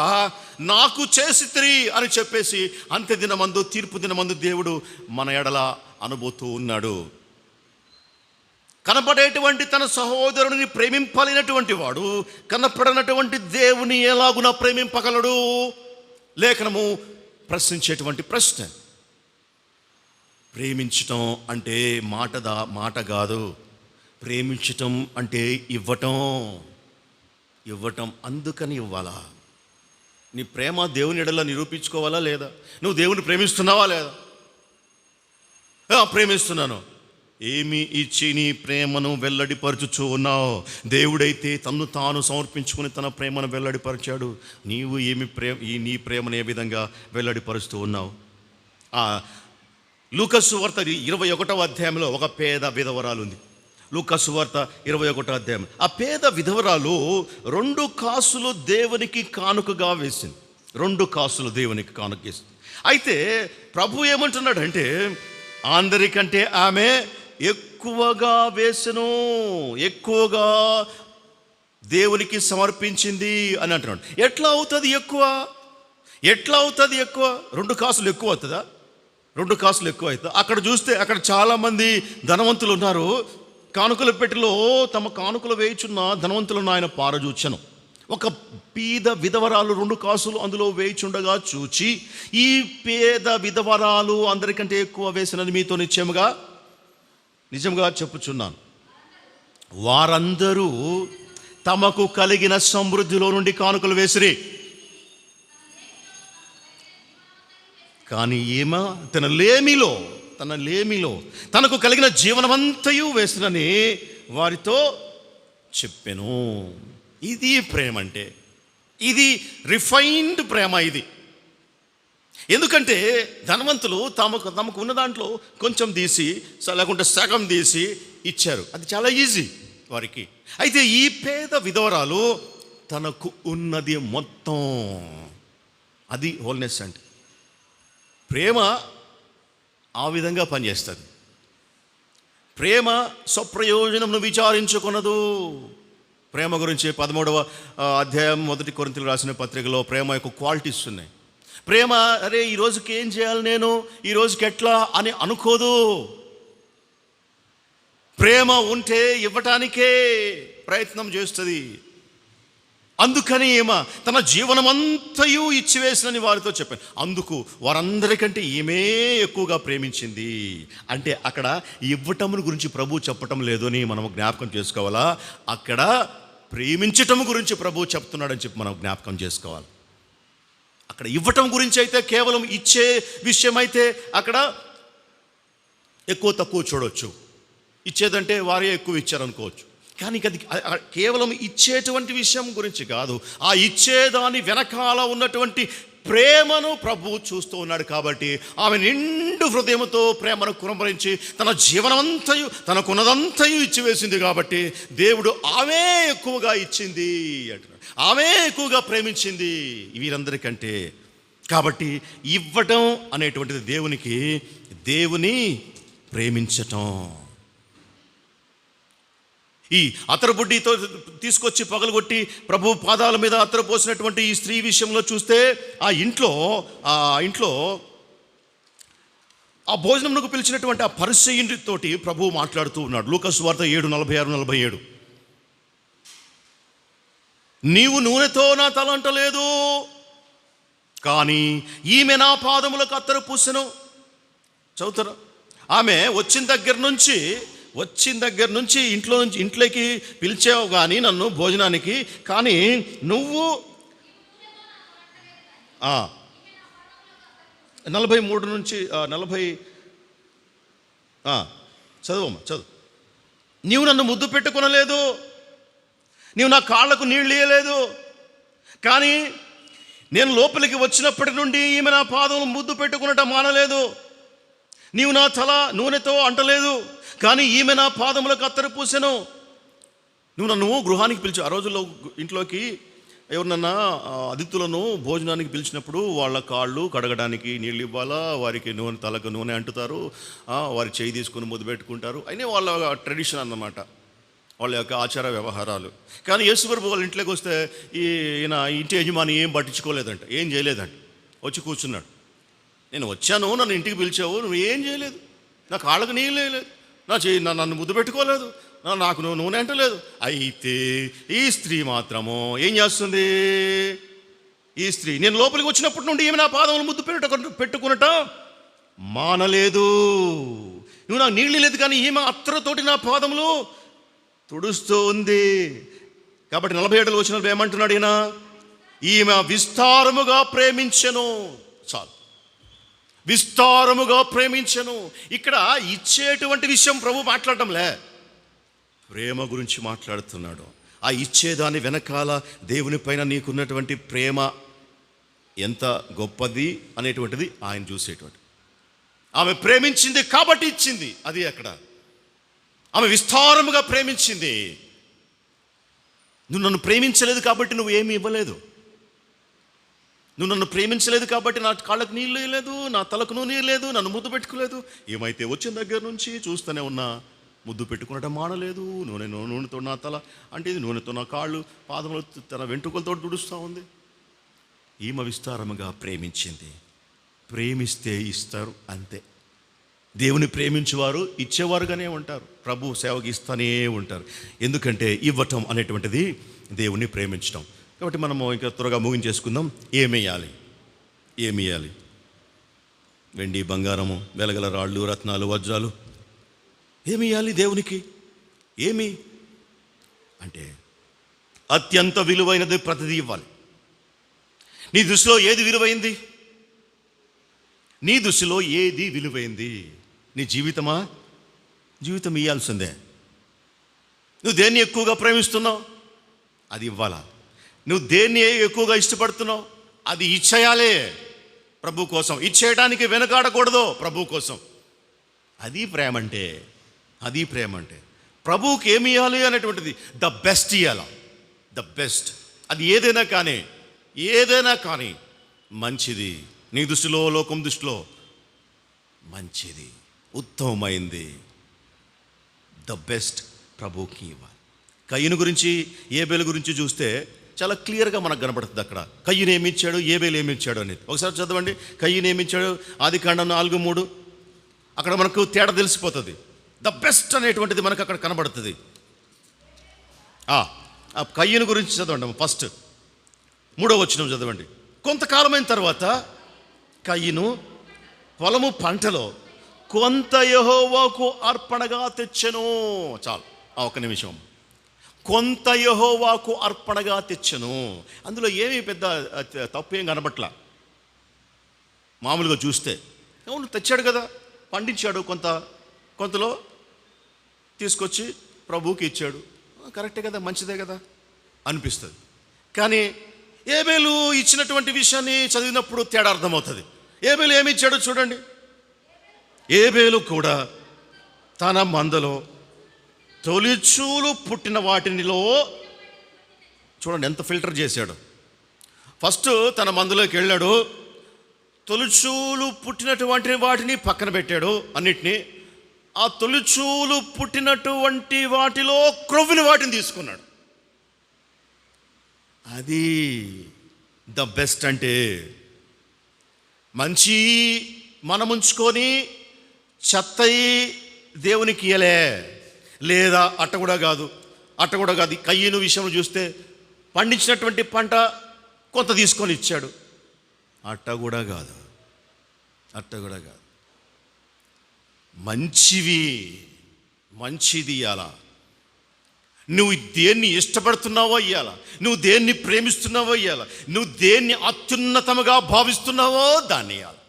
నాకు చేసితిరి అని చెప్పేసి అంత్య దినమందు, తీర్పు దినమందు దేవుడు మన ఎడల అనుభూతూ ఉన్నాడు. కనపడేటువంటి తన సహోదరుని ప్రేమింపలేనటువంటి వాడు కనపడనటువంటి దేవుని ఎలాగున ప్రేమింపగలడు? లేఖనము ప్రశ్నించేటువంటి ప్రశ్న. ప్రేమించటం అంటే మాట కాదు. ప్రేమించటం అంటే ఇవ్వటం. అందుకని ఇవ్వాలా? నీ ప్రేమ దేవుని ఎడల నిరూపించుకోవాలా లేదా? నువ్వు దేవుని ప్రేమిస్తున్నావా లేదా? ప్రేమిస్తున్నాను. ఏమి ఇచ్చి నీ ప్రేమను వెల్లడిపరచుచూ ఉన్నావు? దేవుడైతే తన్ను తాను సమర్పించుకుని తన ప్రేమను వెల్లడిపరిచాడు. నీవు నీ ప్రేమను ఏ విధంగా వెల్లడిపరుస్తూ ఉన్నావు? లూకా సువార్త 21వ అధ్యాయంలో ఒక పేద విధవరాలు ఉంది. లూకా సువార్త 21వ అధ్యాయం. ఆ పేద విధవరాలు 2 కాసులు దేవునికి కానుకగా వేసింది. 2 కాసులు దేవునికి కానుక వేసింది. అయితే ప్రభు ఏమంటున్నాడంటే, అందరికంటే ఆమె ఎక్కువగా వేసెను, ఎక్కువగా దేవునికి సమర్పించింది అని అంటున్నాడు. ఎట్లా అవుతుంది ఎక్కువ? 2 కాసులు ఎక్కువ అవుతుందా? 2 కాసులు ఎక్కువ అవుతుంది. అక్కడ చూస్తే అక్కడ చాలామంది ధనవంతులు ఉన్నారు. కానుకల పెట్టెలో తమ కానుకలు వేయుచున్న ధనవంతులను ఆయన పారజూచను. ఒక పేద విధవరాలు 2 కాసులు అందులో వేయిచుండగా చూచి, ఈ పేద విధవరాలు అందరికంటే ఎక్కువ వేసినది మీతో నిజంగా చెప్పుచున్నాను, వారందరూ తమకు కలిగిన సమృద్ధిలో నుండి కానుకలు వేసిరి, కానీ ఈమె తన లేమిలో తనకు కలిగిన జీవనమంతయు వేసినని వారితో చెప్పెను. ఇది ప్రేమ అంటే. ఇది రిఫైన్డ్ ప్రేమ. ఇది ఎందుకంటే ధనవంతులు తమకు ఉన్న దాంట్లో కొంచెం తీసి, లేకుంటే సగం తీసి ఇచ్చారు. అది చాలా ఈజీ వారికి. అయితే ఈ పేద విధవరాలు తనకు ఉన్నది మొత్తం. అది హోల్నెస్ అంటే. ప్రేమ ఆ విధంగా పనిచేస్తుంది. ప్రేమ స్వప్రయోజనంను విచారించుకొనదు. ప్రేమ గురించి 13వ అధ్యాయం 1 కొరింథీయులకు రాసిన పత్రికలో ప్రేమ యొక్క క్వాలిటీస్ ఉన్నాయి. ప్రేమ అరే ఈ రోజుకి ఏం చేయాలి, నేను ఈ రోజుకి ఎట్లా అని అనుకోదు. ప్రేమ ఉంటే ఇవ్వటానికే ప్రయత్నం చేస్తుంది. అందుకని ఈమె తన జీవనమంతయు ఇచ్చివేసినని వారితో చెప్పాను. అందుకు వారందరికంటే ఈమె ఎక్కువగా ప్రేమించింది. అంటే అక్కడ ఇవ్వటం గురించి ప్రభు చెప్పటం లేదు అని మనం జ్ఞాపకం చేసుకోవాలా. అక్కడ ప్రేమించటం గురించి ప్రభు చెప్తున్నాడని చెప్పి మనం జ్ఞాపకం చేసుకోవాలి. అక్కడ ఇవ్వటం గురించి అయితే, కేవలం ఇచ్చే విషయం అయితే అక్కడ ఎక్కువ తక్కువ చూడవచ్చు. ఇచ్చేదంటే వారే ఎక్కువ ఇచ్చారనుకోవచ్చు. కానీ అది కేవలం ఇచ్చేటువంటి విషయం గురించి కాదు. ఆ ఇచ్చేదాని వెనకాల ఉన్నటువంటి ప్రేమను ప్రభు చూస్తూ ఉన్నాడు. కాబట్టి ఆమె నిండు హృదయంతో ప్రేమను కురంభరించి తన జీవనమంతయు తనకున్నదంతయు ఇచ్చివేసింది. కాబట్టి దేవుడు ఆమె ఎక్కువగా ఇచ్చింది అంటున్నాడు. ఆమె ఎక్కువగా ప్రేమించింది వీరందరికంటే. కాబట్టి ఇవ్వటం అనేటువంటిది దేవుని ప్రేమించటం. ఈ అతరబుడ్డితో తీసుకొచ్చి పగలగొట్టి ప్రభు పాదాల మీద అత్తరు పోసినటువంటి ఈ స్త్రీ విషయంలో చూస్తే, ఆ ఇంట్లో ఆ భోజనంకు పిలిచినటువంటి ఆ పరిసయ్యునితోటి ప్రభు మాట్లాడుతూ ఉన్నాడు. లూకా సువార్త 7:46-47. నీవు నూనెతో నా తల అంటలేదు, కానీ ఈమె నా పాదములకు అత్తరు పూసెను. చదువుతారా? ఆమె వచ్చిన దగ్గర నుంచి ఇంట్లోకి పిలిచావు కానీ నన్ను భోజనానికి, కానీ నువ్వు 43 నుంచి 40 చదువు. నీవు నన్ను ముద్దు పెట్టుకొనలేదు, నీవు నా కాళ్ళకు నీళ్ళు ఇయ్యలేదు, కానీ నేను లోపలికి వచ్చినప్పటి నుండి ఈమె నా పాదములు ముద్దు పెట్టుకునటం మానలేదు. నీవు నా తల నూనెతో అంటలేదు, కానీ ఈమె నా పాదములకు అత్తరు పూసెను. నువ్వు నన్ను గృహానికి పిలిచావు. ఆ రోజుల్లో ఇంట్లోకి ఎవరినన్నా అతిథులను భోజనానికి పిలిచినప్పుడు వాళ్ళ కాళ్ళు కడగడానికి నీళ్ళు ఇవ్వాలా, వారికి నూనె, తలకు నూనె అంటుతారు, వారి చేయి తీసుకుని ముద్దు పెట్టుకుంటారు. అయినా వాళ్ళ ట్రెడిషన్ అన్నమాట, వాళ్ళ యొక్క ఆచార వ్యవహారాలు. కానీ యేసుప్రభు వాళ్ళ ఇంట్లోకి వస్తే ఈయన ఇంటి యజమాని ఏం పట్టించుకోలేదంట, ఏం చేయలేదంట. వచ్చి కూర్చున్నాడు. నేను వచ్చాను, నన్ను ఇంటికి పిలిచావు, నువ్వు ఏం చేయలేదు, నా కాళ్ళకు నీళ్ళు లేదు, నన్ను ముద్దు పెట్టుకోలేదు, నాకు నూనె అంటలేదు. అయితే ఈ స్త్రీ మాత్రము ఏం చేస్తుంది? ఈ స్త్రీ నేను లోపలికి వచ్చినప్పటి నుండి ఏమి నా పాదములు ముద్దు పెట్టుకునట మానలేదు. నువ్వు నాకు నీళ్ళు లేదు, కానీ ఈమె అత్తరతోటి నా పాదములు తుడుస్తూ ఉంది. కాబట్టి 47 వచనాలు ఏమంటున్నాడు ఈయన? ఈమె విస్తారముగా ప్రేమించెను. చాలు, విస్తారముగా ప్రేమించెను. ఇక్కడ ఇచ్చేటువంటి విషయం ప్రభు మాట్లాడటంలే, ప్రేమ గురించి మాట్లాడుతున్నాడు. ఆ ఇచ్చేదాని వెనకాల దేవుని పైన నీకున్నటువంటి ప్రేమ ఎంత గొప్పది అనేటువంటిది ఆయన చూసేటువంటి. ఆమె ప్రేమించింది కాబట్టి ఇచ్చింది, అది అక్కడ. ఆమె విస్తారముగా ప్రేమించింది. నువ్వు నన్ను ప్రేమించలేదు కాబట్టి నువ్వు ఏమీ ఇవ్వలేదు. నువ్వు నన్ను ప్రేమించలేదు కాబట్టి నా కాళ్ళకు నీళ్ళు లేదు, నా తలకు నూనె లేదు, నన్ను ముద్దు పెట్టుకోలేదు. ఏమైతే వచ్చిన దగ్గర నుంచి చూస్తూనే ఉన్నా, ముద్దు పెట్టుకునటం మానలేదు. నూనెతో నా తల అంటే ఇది నూనెతో నా కాళ్ళు, పాదములు, తన వెంట్రుకలతో తుడుస్తూ ఉంది. ఈమె విస్తారముగా ప్రేమించింది. ప్రేమిస్తే ఇస్తారు, అంతే. దేవుని ప్రేమించేవారు ఇచ్చేవారుగానే ఉంటారు, ప్రభు సేవకి ఇస్తూనే ఉంటారు. ఎందుకంటే ఇవ్వటం అనేటువంటిది దేవుని ప్రేమించడం. కాబట్టి మనము ఇంకా త్వరగా ముగించేసుకుందాం. ఏమేయాలి? వెండి, బంగారము, వెలగల రాళ్ళు, రత్నాలు, వజ్రాలు ఏమి ఇవ్వాలి దేవునికి? ఏమి అంటే అత్యంత విలువైనది ప్రతిదీ ఇవ్వాలి. నీ దృష్టిలో ఏది విలువైంది? నీ దృష్టిలో ఏది విలువైంది? నీ జీవితమా? జీవితం ఇవ్వాల్సిందే. నువ్వు దేన్ని ఎక్కువగా ప్రేమిస్తున్నావు? అది ఇవ్వాలా. నువ్వు దేన్ని ఎక్కువగా ఇష్టపడుతున్నావు? అది ఇచ్చేయాలే ప్రభు కోసం. ఇచ్చేయడానికి వెనకాడకూడదు ప్రభు కోసం. అది ప్రేమ అంటే. ప్రభువుకి ఏమి ఇవ్వాలి అనేటువంటిది ద బెస్ట్ ఇవ్వాలి. The best. అది ఏదైనా కానీ మంచిది. నీ దృష్టిలో, లోకం దృష్టిలో మంచిది, ఉత్తమమైంది, ద బెస్ట్ ప్రభువుకి ఇవ్వాలి. కయ్యను గురించి, ఏబేలు గురించి చూస్తే చాలా క్లియర్గా మనకు కనబడుతుంది. అక్కడ కయ్యను ఏమిచ్చాడు, ఏబేలు ఏమిచ్చాడు అనేది ఒకసారి చదవండి. కయ్యను ఏమిచ్చాడు? ఆదికాండం 4:3. అక్కడ మనకు తేడా తెలిసిపోతుంది. ద బెస్ట్ అనేటువంటిది మనకు అక్కడ కనబడుతుంది. ఆ కయ్యను గురించి చదవండి. ఫస్ట్ 3వ వచనం చదవండి. కొంతకాలమైన తర్వాత కయ్యను పొలము పంటలో కొంత యెహోవాకు అర్పణగా తెచ్చెను. చాలు, ఒక నిమిషం. కొంత యెహోవాకు అర్పణగా తెచ్చెను. అందులో ఏమీ పెద్ద తప్పేం కనబట్ల. మామూలుగా చూస్తే అవును తెచ్చాడు కదా, పండించాడు, కొంతలో తీసుకొచ్చి ప్రభువుకి ఇచ్చాడు, కరెక్టే కదా, మంచిదే కదా అనిపిస్తుంది. కానీ ఏబేలు ఇచ్చినటువంటి విషయాన్ని చదివినప్పుడు తేడా అర్థమవుతుంది. ఏబేలు ఏమి ఇచ్చాడో చూడండి. ఏబేలు కూడా తన మందలో తొలిచూలు పుట్టిన వాటినిలో, చూడండి ఎంత ఫిల్టర్ చేశాడు. ఫస్ట్ తన మందలోకి వెళ్ళాడు, తొలిచూలు పుట్టినటువంటి వాటిని పక్కన పెట్టాడు అన్నిటినీ. ఆ తొలిచూలు పుట్టినటువంటి వాటిలో క్రొవ్విన వాటిని తీసుకున్నాడు. అది ద బెస్ట్. అంటే మంచి మనముంచుకొని చెత్తయి దేవునికి ఇయ్యలే, లేదా అట్ట కూడా కాదు. కయ్యను విషయం చూస్తే పండించినటువంటి పంట కొంత తీసుకొని ఇచ్చాడు. అట్ట కూడా కాదు. మంచిది ఇయ్యాలా. నువ్వు దేన్ని ఇష్టపడుతున్నావో ఇయ్యాలా, నువ్వు దేన్ని ప్రేమిస్తున్నావో ఇయ్యాలా, నువ్వు దేన్ని అత్యున్నతముగా భావిస్తున్నావో దాన్ని ఇయ్యాలి.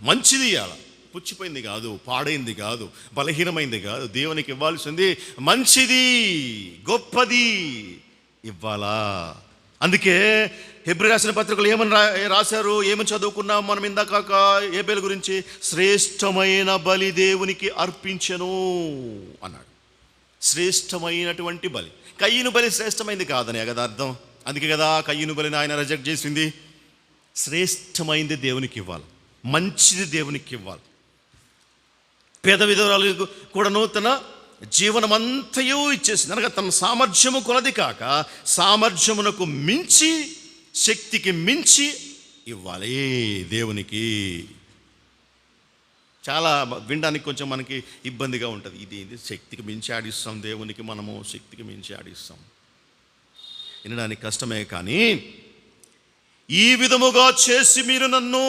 మంచిది ఇయ్యాలి. పుచ్చిపోయింది కాదు, పాడైంది కాదు, బలహీనమైంది కాదు. దేవునికి ఇవ్వాల్సింది మంచిది, గొప్పది ఇవ్వాలా. అందుకే హెబ్రీ రాసిన పత్రికలు ఏమని రాశారు, ఏమని చదువుకున్నాం మనం ఇందాక ఏబేలు గురించి? శ్రేష్టమైన బలి దేవునికి అర్పించెను అన్నాడు. శ్రేష్టమైనటువంటి బలి. కయ్యను బలి శ్రేష్టమైంది కాదనే కదా అర్థం. అందుకే కదా కయ్యను బలిని ఆయన రిజెక్ట్ చేసింది. శ్రేష్టమైంది దేవునికి ఇవ్వాలి, మంచిది దేవునికి ఇవ్వాలి. పేద విధవరాలకు కూడాను తన జీవనమంతయు ఇచ్చేసింది. అనగా తన సామర్థ్యము కొలది కాక సామర్థ్యమునకు మించి, శక్తికి మించి ఇవ్వాలి దేవునికి. చాలా వినడానికి కొంచెం మనకి ఇబ్బందిగా ఉంటుంది. ఇది శక్తికి మించి ఆడిస్తాం దేవునికి, మనము శక్తికి మించి ఆడిస్తాం, వినడానికి కష్టమే. కానీ ఈ విధముగా చేసి మీరు నన్ను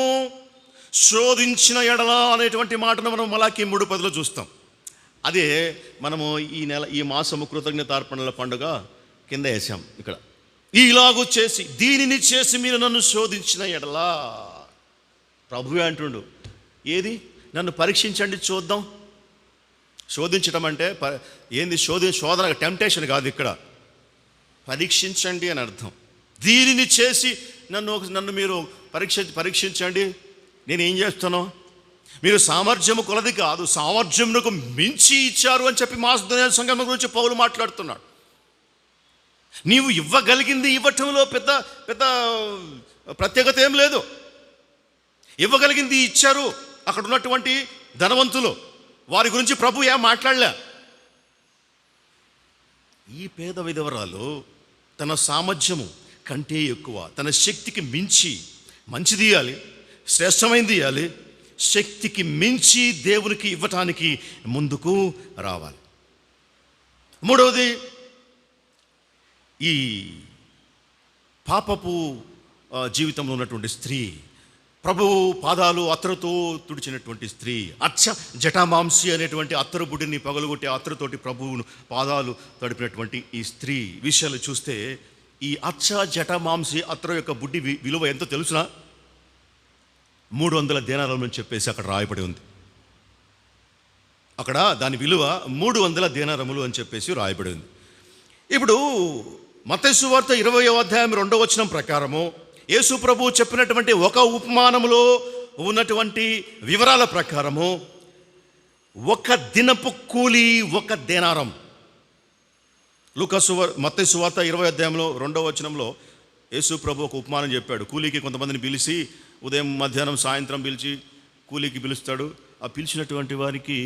శోధించిన ఎడల అనేటువంటి మాటను మనం మలాకి 3:10 చూస్తాం. అదే మనము ఈ మాసము కృతజ్ఞతార్పణల పండుగ కింద వేసాం. ఇక్కడ ఈలాగు చేసి, దీనిని చేసి మీరు నన్ను శోధించిన ఎడలా, ప్రభువే అంటుండు. ఏది? నన్ను పరీక్షించండి చూద్దాం. శోధించడం అంటే ఏంది? శోధన టెంప్టేషన్ కాదు, ఇక్కడ పరీక్షించండి అని అర్థం. దీనిని చేసి నన్ను మీరు పరీక్షించండి. నేను ఏం చేస్తాను? మీరు సామర్థ్యము కొలది కాదు, సామర్థ్యమునకు మించి ఇచ్చారు అని చెప్పి మాసిదోనియ సంఘం గురించి పౌలు మాట్లాడుతున్నాడు. నీవు ఇవ్వగలిగింది ఇవ్వటంలో పెద్ద పెద్ద ప్రత్యేకత ఏం లేదు. ఇవ్వగలిగింది ఇచ్చారు. అక్కడ ఉన్నటువంటి ధనవంతులు, వారి గురించి ప్రభు ఏం మాట్లాడలే. ఈ పేద విధవరాలు తన సామర్థ్యము కంటే ఎక్కువ, తన శక్తికి మించి మంచిది ఇవ్వాలి, శ్రేష్టమైనది ఇవ్వాలి, శక్తికి మించి దేవునికి ఇవ్వటానికి ముందుకు రావాలి. మూడవది, ఈ పాపపు జీవితంలో ఉన్నటువంటి స్త్రీ, ప్రభువు పాదాలు అత్తరుతో తుడిచినటువంటి స్త్రీ, జటామాంసి అనేటువంటి అత్తరు బుడ్డిని పగలగొట్టి అత్తరుతోటి ప్రభువును పాదాలు తడిపినటువంటి ఈ స్త్రీ విషయాలు చూస్తే, ఈ జటామాంసి అత్తరు యొక్క బుడ్డి విలువ ఎంతో తెలుసునా? 300 దేనారాలు అని చెప్పేసి అక్కడ రాయబడి ఉంది. అక్కడ దాని విలువ 300 దేనారములు అని చెప్పేసి రాయబడి ఉంది. ఇప్పుడు మత్తయి సువార్త 20వ అధ్యాయం 2వ వచనం ప్రకారము యేసు ప్రభువు చెప్పినటువంటి ఒక ఉపమానములో ఉన్నటువంటి వివరాల ప్రకారము ఒక దినపు కూలి 1 దేనారం. మత్తయి సువార్త 20వ అధ్యాయంలో 2వ వచనంలో యేసు ప్రభు ఒక ఉపమానం చెప్పాడు. కూలీకి కొంతమందిని పిలిచి, ఉదయం మధ్యాహ్నం సాయంత్రం పిలిచి కూలీకి పిలుస్తాడు. ఆ పిలిచినటువంటి వారికి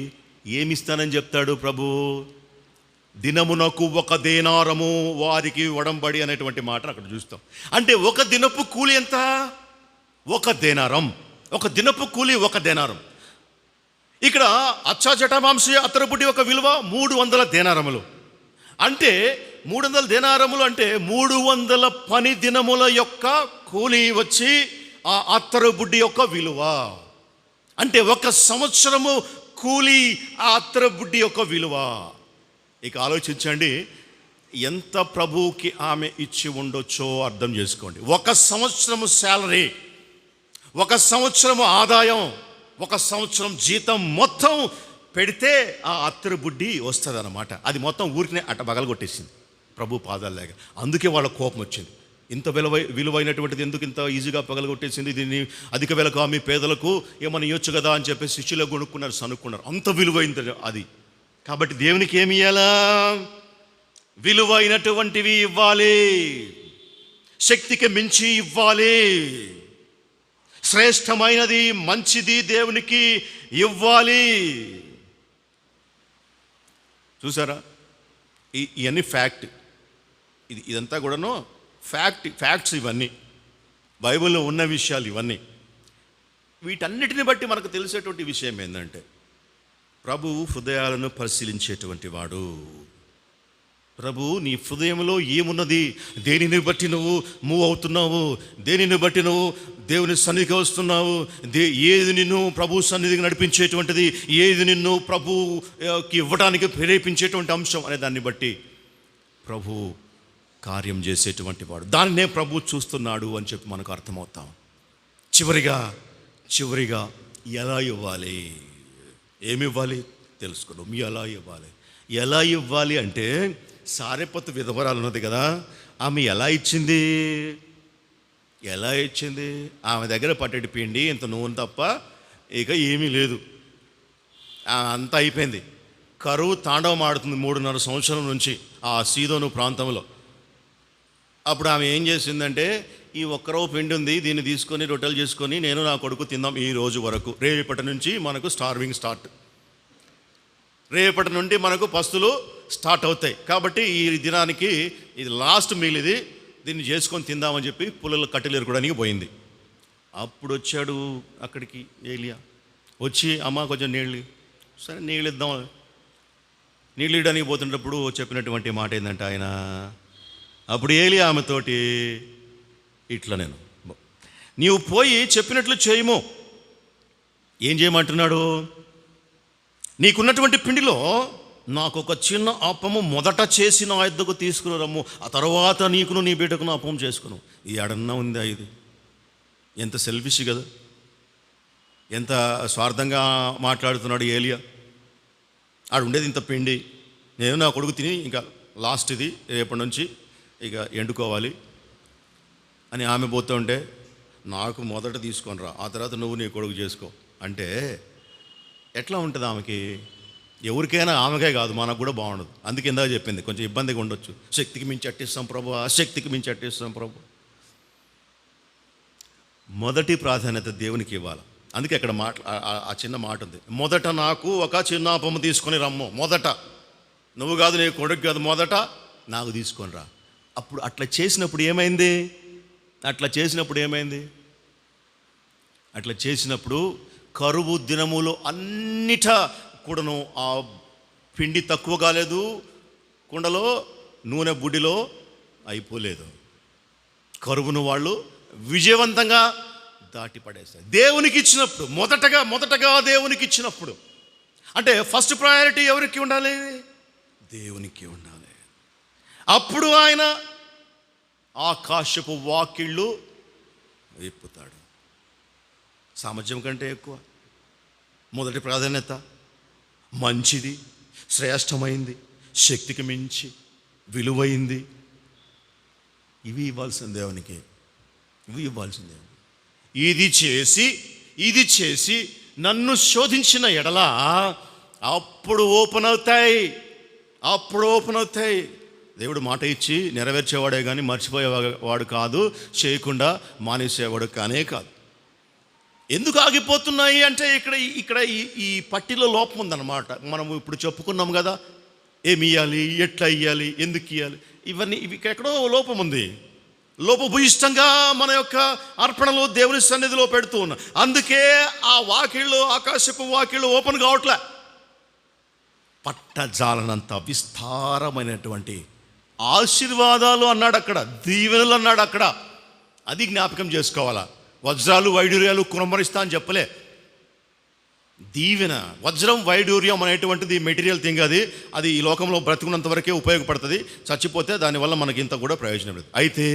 ఏమిస్తానని చెప్తాడు ప్రభు? దినమునకు 1 దేనారము వారికి వడంబడి అనేటువంటి మాట అక్కడ చూస్తాం. అంటే ఒక దినపు కూలి ఎంత? 1 దేనారం. ఒక దినపు కూలి 1 దేనారం. ఇక్కడ జటామాంసి అత్తరుబుడ్డి ఒక విలువ 300 దేనారములు. అంటే 300 దేనారములు అంటే 300 పని దినముల యొక్క కూలి వచ్చి ఆ అత్తరుబుడ్డి యొక్క విలువ. అంటే 1 సంవత్సరము కూలి ఆ అత్తరుబుడ్డి యొక్క విలువ. ఇక ఆలోచించండి, ఎంత ప్రభువుకి ఆమె ఇచ్చి ఉండొచ్చో అర్థం చేసుకోండి. 1 సంవత్సరము శాలరీ, 1 సంవత్సరము ఆదాయం, 1 సంవత్సరం జీతం మొత్తం పెడితే ఆ అత్తరు బుడ్డి వస్తుంది అన్నమాట. అది మొత్తం ఊరికినే పగలగొట్టేసింది ప్రభు పాదాలు లేక. అందుకే వాళ్ళ కోపం వచ్చింది. ఇంత విలువైనటువంటిది ఎందుకు ఇంత ఈజీగా పగలగొట్టేసింది? దీన్ని అధిక వెలకు మీ పేదలకు ఏమని ఇవ్వచ్చు కదా అని చెప్పి శిష్యులు కొనుక్కున్నారు, సనుక్కున్నారు. అంత విలువైంది అది. కాబట్టి దేవునికి ఏమి ఇవ్వాలా? విలువైనటువంటివి ఇవ్వాలి, శక్తికి మించి ఇవ్వాలి, శ్రేష్టమైనది మంచిది దేవునికి ఇవ్వాలి. చూసారా? ఇవన్నీ ఫ్యాక్ట్. ఇదంతా కూడాను ఫ్యాక్ట్స్. ఇవన్నీ బైబిల్లో ఉన్న విషయాలు. ఇవన్నీ వీటన్నిటిని బట్టి మనకు తెలిసేటువంటి విషయం ఏంటంటే, ప్రభువు హృదయాలను పరిశీలించేటువంటి వాడు. ప్రభు, నీ హృదయంలో ఏమున్నది? దేనిని బట్టి నువ్వు మూవ్ అవుతున్నావు? దేనిని బట్టి నువ్వు దేవుని సన్నిధికి వస్తున్నావు? ఏది నిన్ను ప్రభు సన్నిధికి నడిపించేటువంటిది? ఏది నిన్ను ప్రభుకి ఇవ్వడానికి ప్రేరేపించేటువంటి అంశం అనే దాన్ని బట్టి ప్రభు కార్యం చేసేటువంటి వాడు. దాన్నే ప్రభు చూస్తున్నాడు అని చెప్పి మనకు అర్థమవుతాం. చివరిగా ఎలా ఇవ్వాలి? ఏమి ఇవ్వాలి తెలుసుకోవడం. ఎలా ఇవ్వాలి అంటే, సారెపత్తు విధవరాలు ఉన్నది కదా, ఆమె ఎలా ఇచ్చింది? ఆమె దగ్గర పట్టెడి పిండి, ఇంత నూనె తప్ప ఇక ఏమీ లేదు. అంతా అయిపోయింది. కరువు తాండవం ఆడుతుంది 3.5 సంవత్సరం నుంచి ఆ సీదోను ప్రాంతంలో. అప్పుడు ఆమె ఏం చేసిందంటే, ఈ ఒక్కరో పిండి ఉంది, దీన్ని తీసుకొని రొట్టెలు చేసుకొని నేను నా కొడుకు తిందాం ఈ రోజు వరకు. రేపటి నుంచి మనకు స్టార్వింగ్ స్టార్ట్, రేపటి నుండి మనకు పస్తులు స్టార్ట్ అవుతాయి. కాబట్టి ఈ దినానికి ఇది లాస్ట్ మీల్, దీన్ని చేసుకొని తిందామని చెప్పి పుల్లలు కట్టెలు ఎరుకోవడానికి పోయింది. అప్పుడు వచ్చాడు అక్కడికి ఏలియా. వచ్చి అమ్మ కొంచెం నీళ్ళు, సరే నీళ్ళు ఇద్దాం. నీళ్ళు ఇవ్వడానికి పోతున్నప్పుడు చెప్పినటువంటి మాట ఏంటంటే ఆయన, అప్పుడు ఏలియా ఆమెతోటి ఇట్లా, నీవు పోయి చెప్పినట్లు చేయము. ఏం చేయమంటున్నాడు? నీకున్నటువంటి పిండిలో నాకు ఒక చిన్న అప్పము మొదట చేసి నా యొద్దకు తీసుకుని రమ్ము, ఆ తర్వాత నీకును నీ బిడ్డకును అప్పం చేసుకును. ఈ ఏడన్నా ఉందా ఇది? ఎంత సెల్ఫిష్ కదా, ఎంత స్వార్థంగా మాట్లాడుతున్నాడు ఏలియా. ఆడు ఉండేది ఇంత పిండి, నేను నా కొడుకు తిని ఇంకా లాస్ట్ ఇది, రేపటి నుంచి ఇక ఎండుకోవాలి అని ఆమె పోతూ ఉంటే, నాకు మొదట తీసుకొని రా, ఆ తర్వాత నువ్వు నీ కొడుకు చేసుకో అంటే ఎట్లా ఉంటుంది ఆమెకి? ఎవరికైనా, ఆమెకే కాదు మనకు కూడా బాగుండదు. అందుకే ఇందాక చెప్పింది కొంచెం ఇబ్బందిగా ఉండొచ్చు. శక్తికి మించి అట్టిస్తాం ప్రభు, శక్తికి మించి అట్టిస్తాం ప్రభు. మొదటి ప్రాధాన్యత దేవునికి ఇవ్వాలి. అందుకే అక్కడ ఆ చిన్న మాట ఉంది, మొదట నాకు ఒక చిన్న అప్పము తీసుకొని రమ్ము. మొదట నువ్వు కాదు, నీ కొడుకు కాదు, మొదట నాకు తీసుకొని రా. అప్పుడు అట్లా చేసినప్పుడు ఏమైంది? అట్లా చేసినప్పుడు కరువు దినములో అన్నిట కూడాను ఆ పిండి తక్కువ కాలేదు, కుండలో నూనె బుడ్డిలో అయిపోలేదు. కరువును వాళ్ళు విజయవంతంగా దాటి పడేస్తారు. దేవునికి ఇచ్చినప్పుడు, మొదటగా దేవునికి ఇచ్చినప్పుడు, అంటే ఫస్ట్ ప్రయారిటీ ఎవరికి ఉండాలి? దేవునికి ఉండాలి. అప్పుడు ఆయన ఆకాశపు వాకిళ్ళు విప్పుతాడు. సామర్థ్యం కంటే ఎక్కువ, మొదటి ప్రాధాన్యత, మంచిది, శ్రేష్టమైంది, శక్తికి మించి విలువైంది, ఇవి ఇవ్వాల్సిన దేవునికి. ఇది చేసి నన్ను శోధించిన ఎడల అప్పుడు ఓపెన్ అవుతాయి. దేవుడు మాట ఇచ్చి నెరవేర్చేవాడే కానీ మర్చిపోయేవాడు కాదు, చేయకుండా మానేసేవాడు కానే కాదు. ఎందుకు ఆగిపోతున్నాయి అంటే ఇక్కడ ఈ పట్టిలో లోపం ఉందన్నమాట. మనం ఇప్పుడు చెప్పుకున్నాం కదా, ఏమి ఇవ్వాలి, ఎట్లా ఇవ్వాలి, ఎందుకు ఇవ్వాలి, ఇవి ఎక్కడో లోపం ఉంది. లోపభూయిష్టంగా మన యొక్క అర్పణలు దేవుని సన్నిధిలో పెడుతూ ఉన్నాం. అందుకే ఆ వాకిళ్ళు, ఆకాశపు వాకిళ్ళు ఓపెన్ కావట్లే. పట్టజాలనంత విస్తారమైనటువంటి ఆశీర్వాదాలు అన్నాడు అక్కడ, దీవెనలు అన్నాడు అక్కడ. అది జ్ఞాపకం చేసుకోవాలా. వజ్రాలు వైడూర్యాలు కురంబరిస్తా అని చెప్పలే. దీవెన, వజ్రం వైడూర్యం అనేటువంటిది మెటీరియల్ థింగ్. అది ఈ లోకంలో బ్రతుకున్నంత వరకే ఉపయోగపడుతుంది. చచ్చిపోతే దానివల్ల మనకి ఇంత కూడా ప్రయోజనం లేదు. అయితే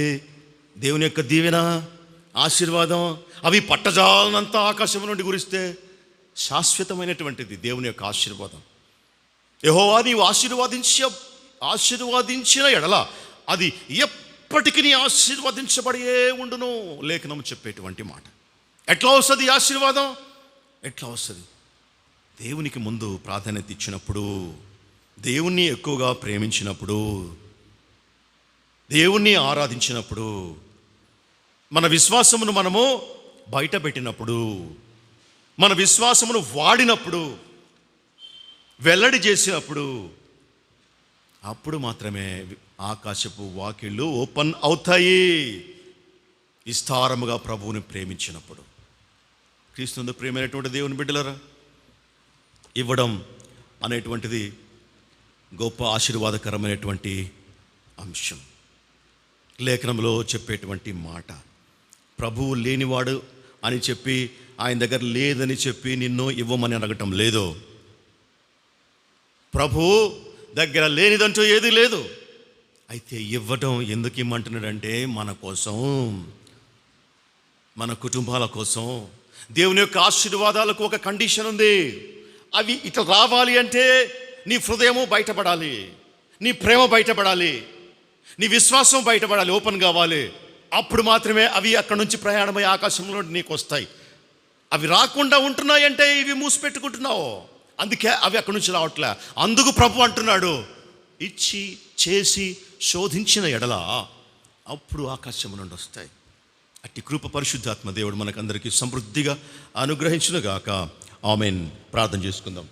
దేవుని యొక్క దీవెన, ఆశీర్వాదం అవి పట్టజాలనంత ఆకాశం నుండి కురిస్తే శాశ్వతమైనటువంటిది దేవుని యొక్క ఆశీర్వాదం. యెహోవా నీవు ఆశీర్వాదించిన ఎడల అది ఎప్పటికీ ఆశీర్వదించబడే ఉండును, లేఖనం చెప్పేటువంటి మాట. ఎట్లా వస్తుంది ఆశీర్వాదం? ఎట్లా వస్తుంది? దేవునికి ముందు ప్రాధాన్యత ఇచ్చినప్పుడు, దేవుణ్ణి ఎక్కువగా ప్రేమించినప్పుడు, దేవుణ్ణి ఆరాధించినప్పుడు, మన విశ్వాసమును మనము బయట పెట్టినప్పుడు, మన విశ్వాసమును వాడినప్పుడు, వెల్లడి చేసినప్పుడు, అప్పుడు మాత్రమే ఆకాశపు వాకిళ్ళు ఓపెన్ అవుతాయి. విస్తారముగా ప్రభువుని ప్రేమించినప్పుడు. క్రీస్తునందు ప్రేమైనటువంటి దేవుని బిడ్డలారా, ఇవ్వడం అనేటువంటిది గొప్ప ఆశీర్వాదకరమైనటువంటి అంశం. లేఖనంలో చెప్పేటువంటి మాట, ప్రభువు లేనివాడు అని చెప్పి, ఆయన దగ్గర లేదని చెప్పి నిన్ను ఇవ్వమని అడగటం లేదు. ప్రభువు దగ్గర లేనిదంటూ ఏది లేదు. అయితే ఇవ్వటం ఎందుకు ఇమ్మంటున్నాడంటే మన కోసం, మన కుటుంబాల కోసం. దేవుని యొక్క ఆశీర్వాదాలకు ఒక కండిషన్ ఉంది. అవి ఇట్లా రావాలి అంటే నీ హృదయము బయటపడాలి, నీ ప్రేమ బయటపడాలి, నీ విశ్వాసం బయటపడాలి, ఓపెన్ కావాలి. అప్పుడు మాత్రమే అవి అక్కడి నుంచి ప్రయాణమై ఆకాశంలో నీకు వస్తాయి. అవి రాకుండా ఉంటున్నాయంటే ఇవి మూసిపెట్టుకుంటున్నావు. అందుకే అవి అక్కడి నుంచి రావట్లే. అందుకు ప్రభు అంటున్నాడు, ఇచ్చి చేసి శోధించిన ఎడల అప్పుడు ఆకాశము నుండి వస్తాయి. అట్టి కృప పరిశుద్ధాత్మ దేవుడు మనకందరికీ సమృద్ధిగా అనుగ్రహించునుగాక. ఆమేన్. ప్రార్థన చేసుకుందాం.